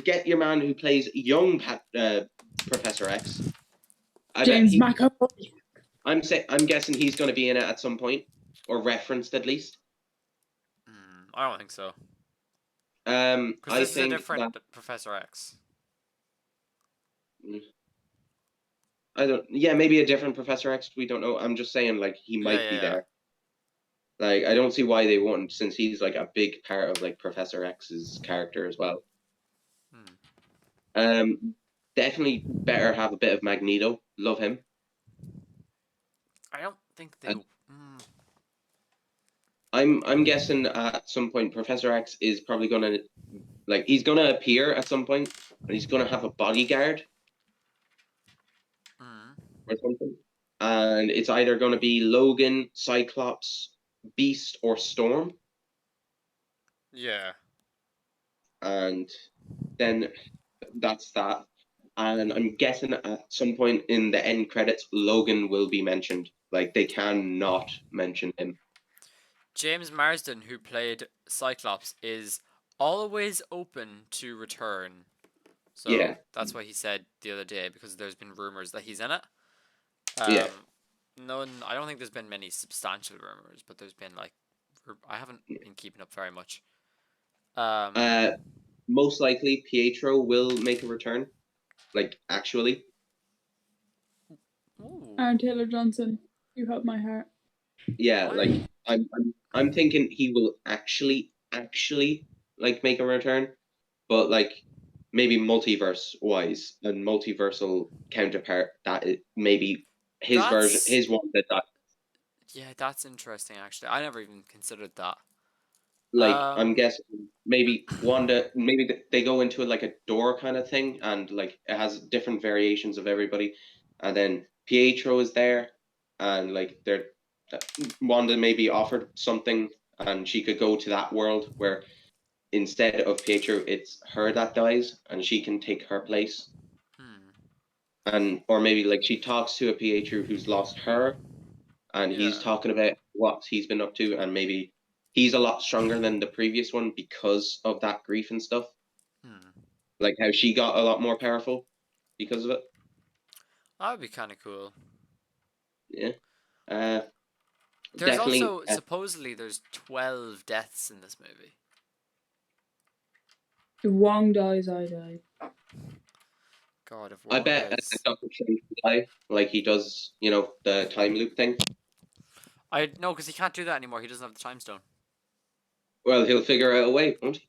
get your man who plays young Professor X. I bet James McAvoy. I'm guessing he's going to be in it at some point, or referenced at least. I don't think so. I Because this is a think different Professor X. I don't. Yeah, maybe a different Professor X. We don't know. I'm just saying, like he Yeah, might yeah, be yeah. there. Like I don't see why they wouldn't, since he's like a big part of like Professor X's character as well. Definitely better have a bit of Magneto. Love him. I don't think they. I'm guessing at some point Professor X is probably gonna he's gonna appear at some point, and he's gonna have a bodyguard or something, and it's either gonna be Logan, Cyclops, Beast, or Storm, Yeah. and then that's that. And I'm guessing at some point in the end credits, Logan will be mentioned. Like they cannot mention him. James Marsden, who played Cyclops, is always open to return. So Yeah. that's what he said the other day, because there's been rumors that he's in it. Yeah. I don't think there's been many substantial rumors, but there's been like, I haven't been keeping up very much. Most likely Pietro will make a return. Like actually. Aaron Taylor Johnson, you have my heart. Yeah, like I'm thinking he will actually like make a return, but like maybe multiverse wise and multiversal counterpart that maybe his version, That's his one that yeah, that's interesting actually. I never even considered that. like I'm guessing maybe Wanda, maybe they go into like a door kind of thing, and like it has different variations of everybody, and then Pietro is there, and like they're Wanda maybe offered something, and she could go to that world where instead of Pietro, it's her that dies, and she can take her place, and or maybe like she talks to a Pietro who's lost her, and he's Yeah. talking about what he's been up to, and maybe he's a lot stronger than the previous one because of that grief and stuff. Like how she got a lot more powerful because of it. That would be kind of cool. Yeah. There's Definitely. also supposedly there's 12 deaths in this movie. If Wong dies, I die. God, if I Wong bet dies, Doctor Strange will die, like he does, the time loop thing. I no, because he can't do that anymore. He doesn't have the time stone. Well, he'll figure out a way, won't he?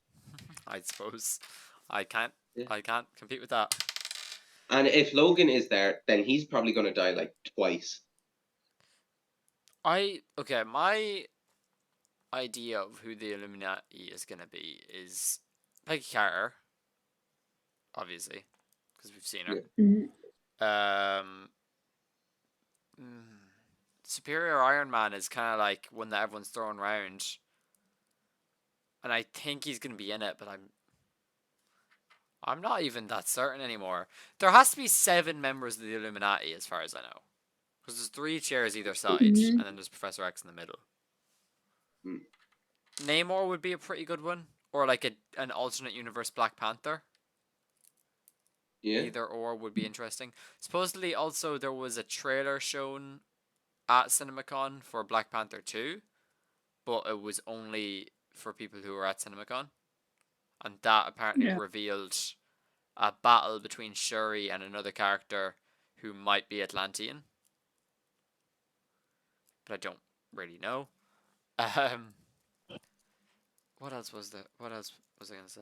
I suppose. I can't. Yeah. I can't compete with that. And if Logan is there, then he's probably going to die like twice. Okay. My idea of who the Illuminati is gonna be is Peggy Carter, obviously, because we've seen her. Yeah. Superior Iron Man is kind of like one that everyone's throwing around, and I think he's gonna be in it, but I'm not even that certain anymore. There has to be 7 members of the Illuminati, as far as I know, because there's 3 chairs either side, and then there's Professor X in the middle. Namor would be a pretty good one, or like an alternate universe Black Panther. Yeah. Either or would be interesting. Supposedly, also there was a trailer shown at CinemaCon for Black Panther 2, but it was only for people who were at CinemaCon, and that apparently revealed a battle between Shuri and another character who might be Atlantean, but I don't really know. What else was there? What else was I gonna say?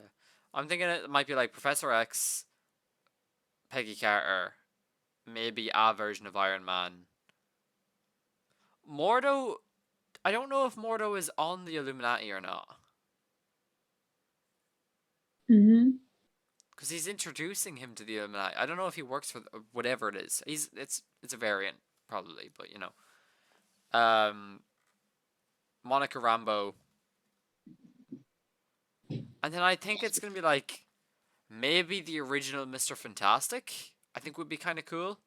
I'm thinking it might be like Professor X, Peggy Carter, maybe a version of Iron Man. Mordo, I don't know if Mordo is on the Illuminati or not. Because because he's introducing him to the Illuminati. I don't know if he works for whatever it is. It's a variant probably, but you know, Monica Rambeau, and then I think it's gonna be like maybe the original Mr. Fantastic. I think would be kind of cool,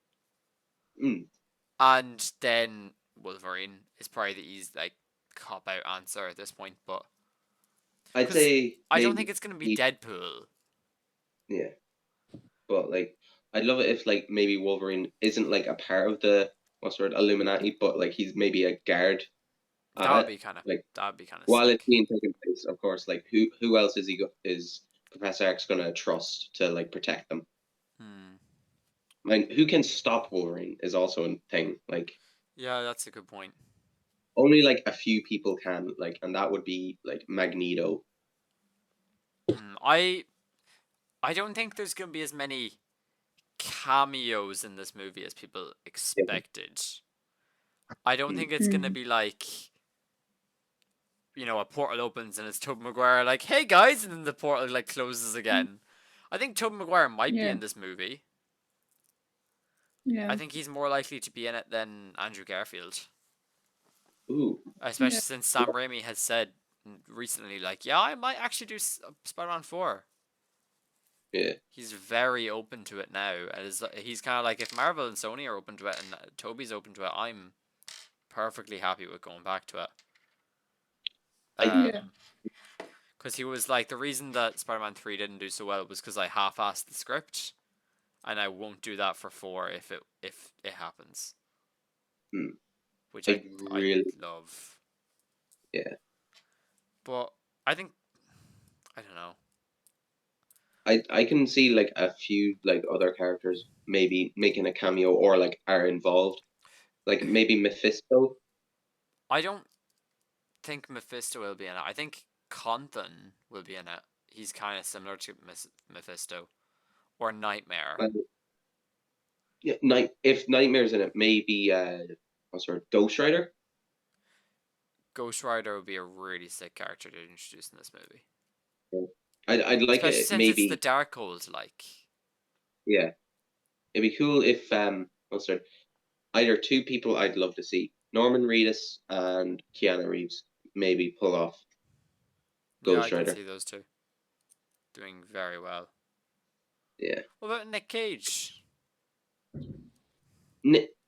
Mm. and then Wolverine is probably the easy like cop out answer at this point, but I'd because say I don't think maybe it's gonna be Deadpool. yeah, but like I'd love it if like maybe Wolverine isn't like a part of the what's the word Illuminati, but like he's maybe a guard at That would it. be kind of Like while it's sick. being taken place, of course. Like who else is Professor X gonna trust to like protect them? Hmm. I mean, who can stop Wolverine is also a thing. Like Yeah, that's a good point. only like a few people can. Like, and that would be like Magneto. Hmm. I don't think there's gonna be as many cameos in this movie as people Yeah. expected. I don't Mm. think it's gonna Mm. be like, you know, a portal opens and it's Tobey Maguire like, "Hey guys," and then the portal like closes again. I think Tobey Maguire might be Yeah. in this movie. I Yeah. think he's more likely to be in it than Andrew Garfield, Ooh, especially Yeah. since Sam Raimi has said recently, like, "Yeah, I might actually do Spider-Man 4." yeah. He's very open to it now, and he's kind of like, if Marvel and Sony are open to it and Toby's open to it, I'm perfectly happy with going back to it. I Yeah. Because he was like, the reason that Spider-Man 3 didn't do so well was because I half-assed the script, and I won't do that for 4 if it happens, hmm, which I I really love. yeah. But I think I don't know. I can see like a few like other characters maybe making a cameo or like are involved. Like maybe Mephisto. I don't think Mephisto will be in it. I think Conthon will be in it. He's kind of similar to Mephisto or Nightmare. Like, yeah, if Nightmare's in it, maybe what's her Ghost Rider. Ghost Rider would be a really sick character to introduce in this movie, Yeah. I'd like especially it since it's the maybe Darkhold. Like, yeah. It'd be cool if what's her either two people I'd love to see Norman Reedus and Keanu Reeves maybe pull off yeah, I Ghost can Rider. see those two doing very well. Yeah. What about Nick Cage?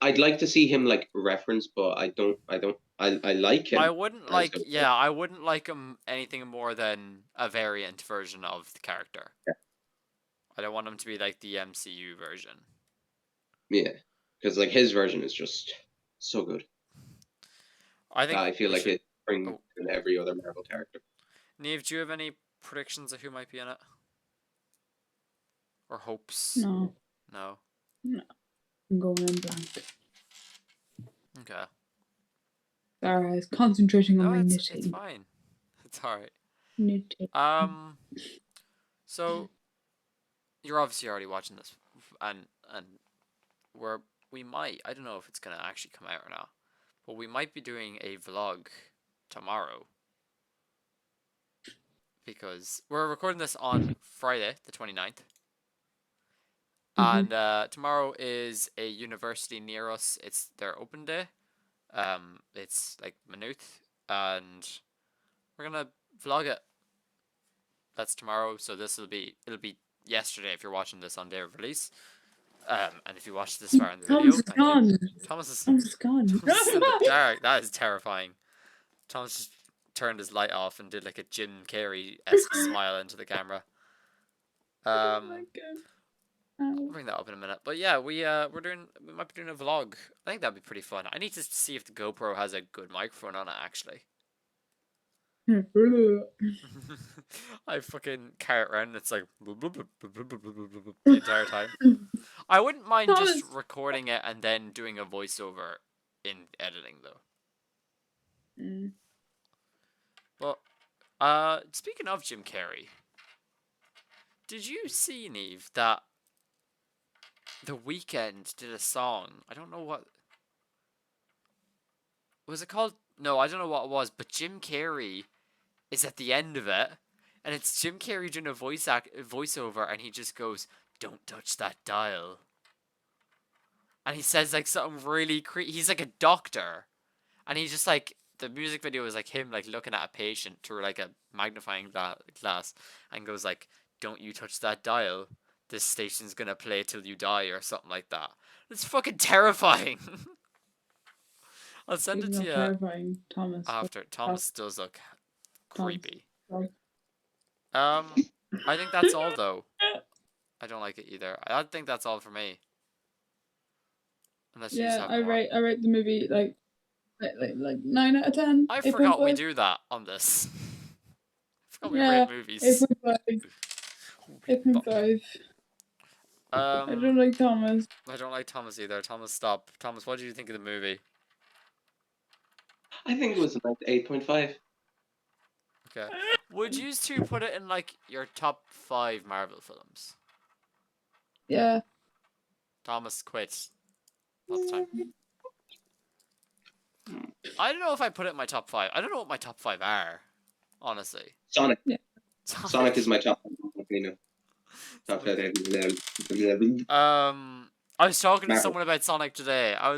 I'd like to see him like reference, but I like I him wouldn't as like, Ghost Rider. yeah, I wouldn't like him anything more than a variant version of the character. Yeah. I don't want him to be like the MCU version. Yeah, because like his version is just so good. I think I feel we like should. it brings Oh, in every other Marvel character. Neve, do you have any predictions of who might be in it or hopes? No. No. No. I'm going in blank. Okay. Sorry, I was concentrating on No, my it's knitting. fine. It's alright. Knitting. Um. So you're obviously already watching this, and we're we might. I don't know if it's gonna actually come out or not, but we might be doing a vlog tomorrow because we're recording this on Friday, the 29th. Mm-hmm. And tomorrow is a university near us. It's their open day. It's like Maynooth, and we're gonna vlog it. That's tomorrow, so it'll be yesterday if you're watching this on day of release. And if you watch this far in the Thomas video, is thank you. gone. Thomas is Thomas is gone. Thomas is in the dark. That is terrifying. Thomas just turned his light off and did like a Jim Carrey-esque smile into the camera. Oh my god. I'll bring that up in a minute. But yeah, we might be doing a vlog. I think that'd be pretty fun. I need to see if the GoPro has a good microphone on it actually. I fucking carry it around and it's like the entire time. I wouldn't mind just Thomas. recording it and then doing a voiceover in editing though. Mm. But speaking of Jim Carrey, did you see, Neve, that The Weeknd did a song? I don't know what was it called? No, I don't know what it was, but Jim Carrey is at the end of it and it's Jim Carrey doing a voiceover, and he just goes, "Don't touch that dial," and he says like something really he's like a doctor, and he's just like the music video is like him like looking at a patient through like a magnifying glass, and goes like, "Don't you touch that dial. This station's gonna play till you die," or something like that. It's fucking terrifying. I'll send it Speaking to of you terrifying, Thomas. after. Thomas does look Thomas. creepy. Sorry. I think that's all though. I don't like it either. I think that's all for me. Unless you just Yeah, have I more. rate the movie like 9 out of 10. I forgot we do that on this. I forgot we Yeah, rate movies. 8.5. 8.5. I Um, don't like Thomas. I don't like Thomas either. Thomas, stop. Thomas, what did you think of the movie? I think it was like 8.5. Okay. Would you two put it in like your top 5 Marvel films? Yeah. Thomas quits. All the time. I don't know if I put it in my top 5. I don't know what my top 5 are, honestly. Sonic. Yeah. Sonic is my top. You know. Top 5. I was talking to Marvel. someone about Sonic today. I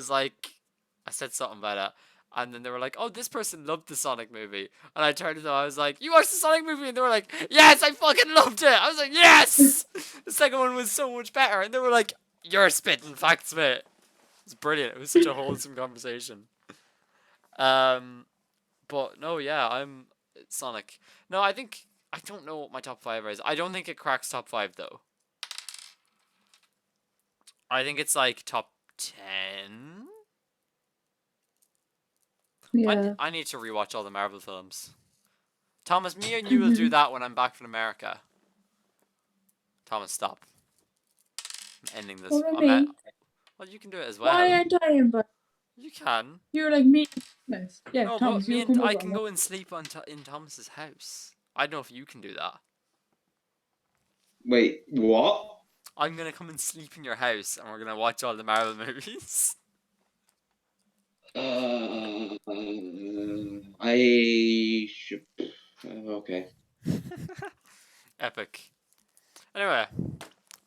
said something about it, and then they were like, "Oh, this person loved the Sonic movie," and I turned to them. I was like, "You watched the Sonic movie?" And they were like, "Yes, I fucking loved it." I was like, "Yes!" The second one was so much better, and they were like, "You're spitting facts, mate." It's brilliant. It was such a wholesome conversation. But no, yeah, I'm Sonic. No, I don't know what my top 5 is. I don't think it cracks top 5 though. I think it's like top 10. Yeah. I need to rewatch all the Marvel films. Thomas, me and you will do that when I'm back from America. Thomas, stop. I'm ending this. What about me? Well, you can do it as well. Why aren't I invited? You can. You're like me. Thomas. Yeah, No, Thomas, but me you and come I over. can go and sleep in Thomas's house. I don't know if you can do that. Wait, what? I'm gonna come and sleep in your house, and we're gonna watch all the Marvel movies. I should. Okay. Epic. Anyway,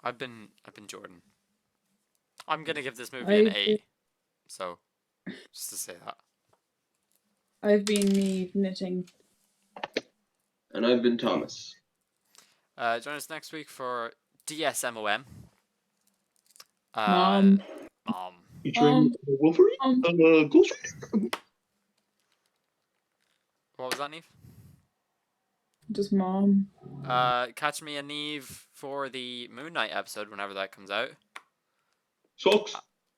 I've been Jordan. I'm gonna give this movie an 8. So, just to say that. I've been me knitting. And I've been Thomas. Join us next week for DSMOM. Mom. Featuring Wolverine, Ghost Rider. What was that, Neve? Just mom. Catch me and Neve for the Moon Knight episode whenever that comes out. Sucks.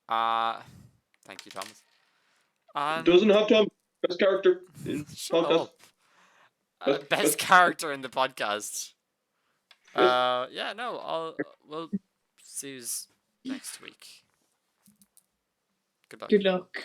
Thank you, Thomas. And Doesn't have Tom. Best character in shut podcast. up. Best character in the podcast. Yeah, no, we'll see you next week. Good luck. Good luck.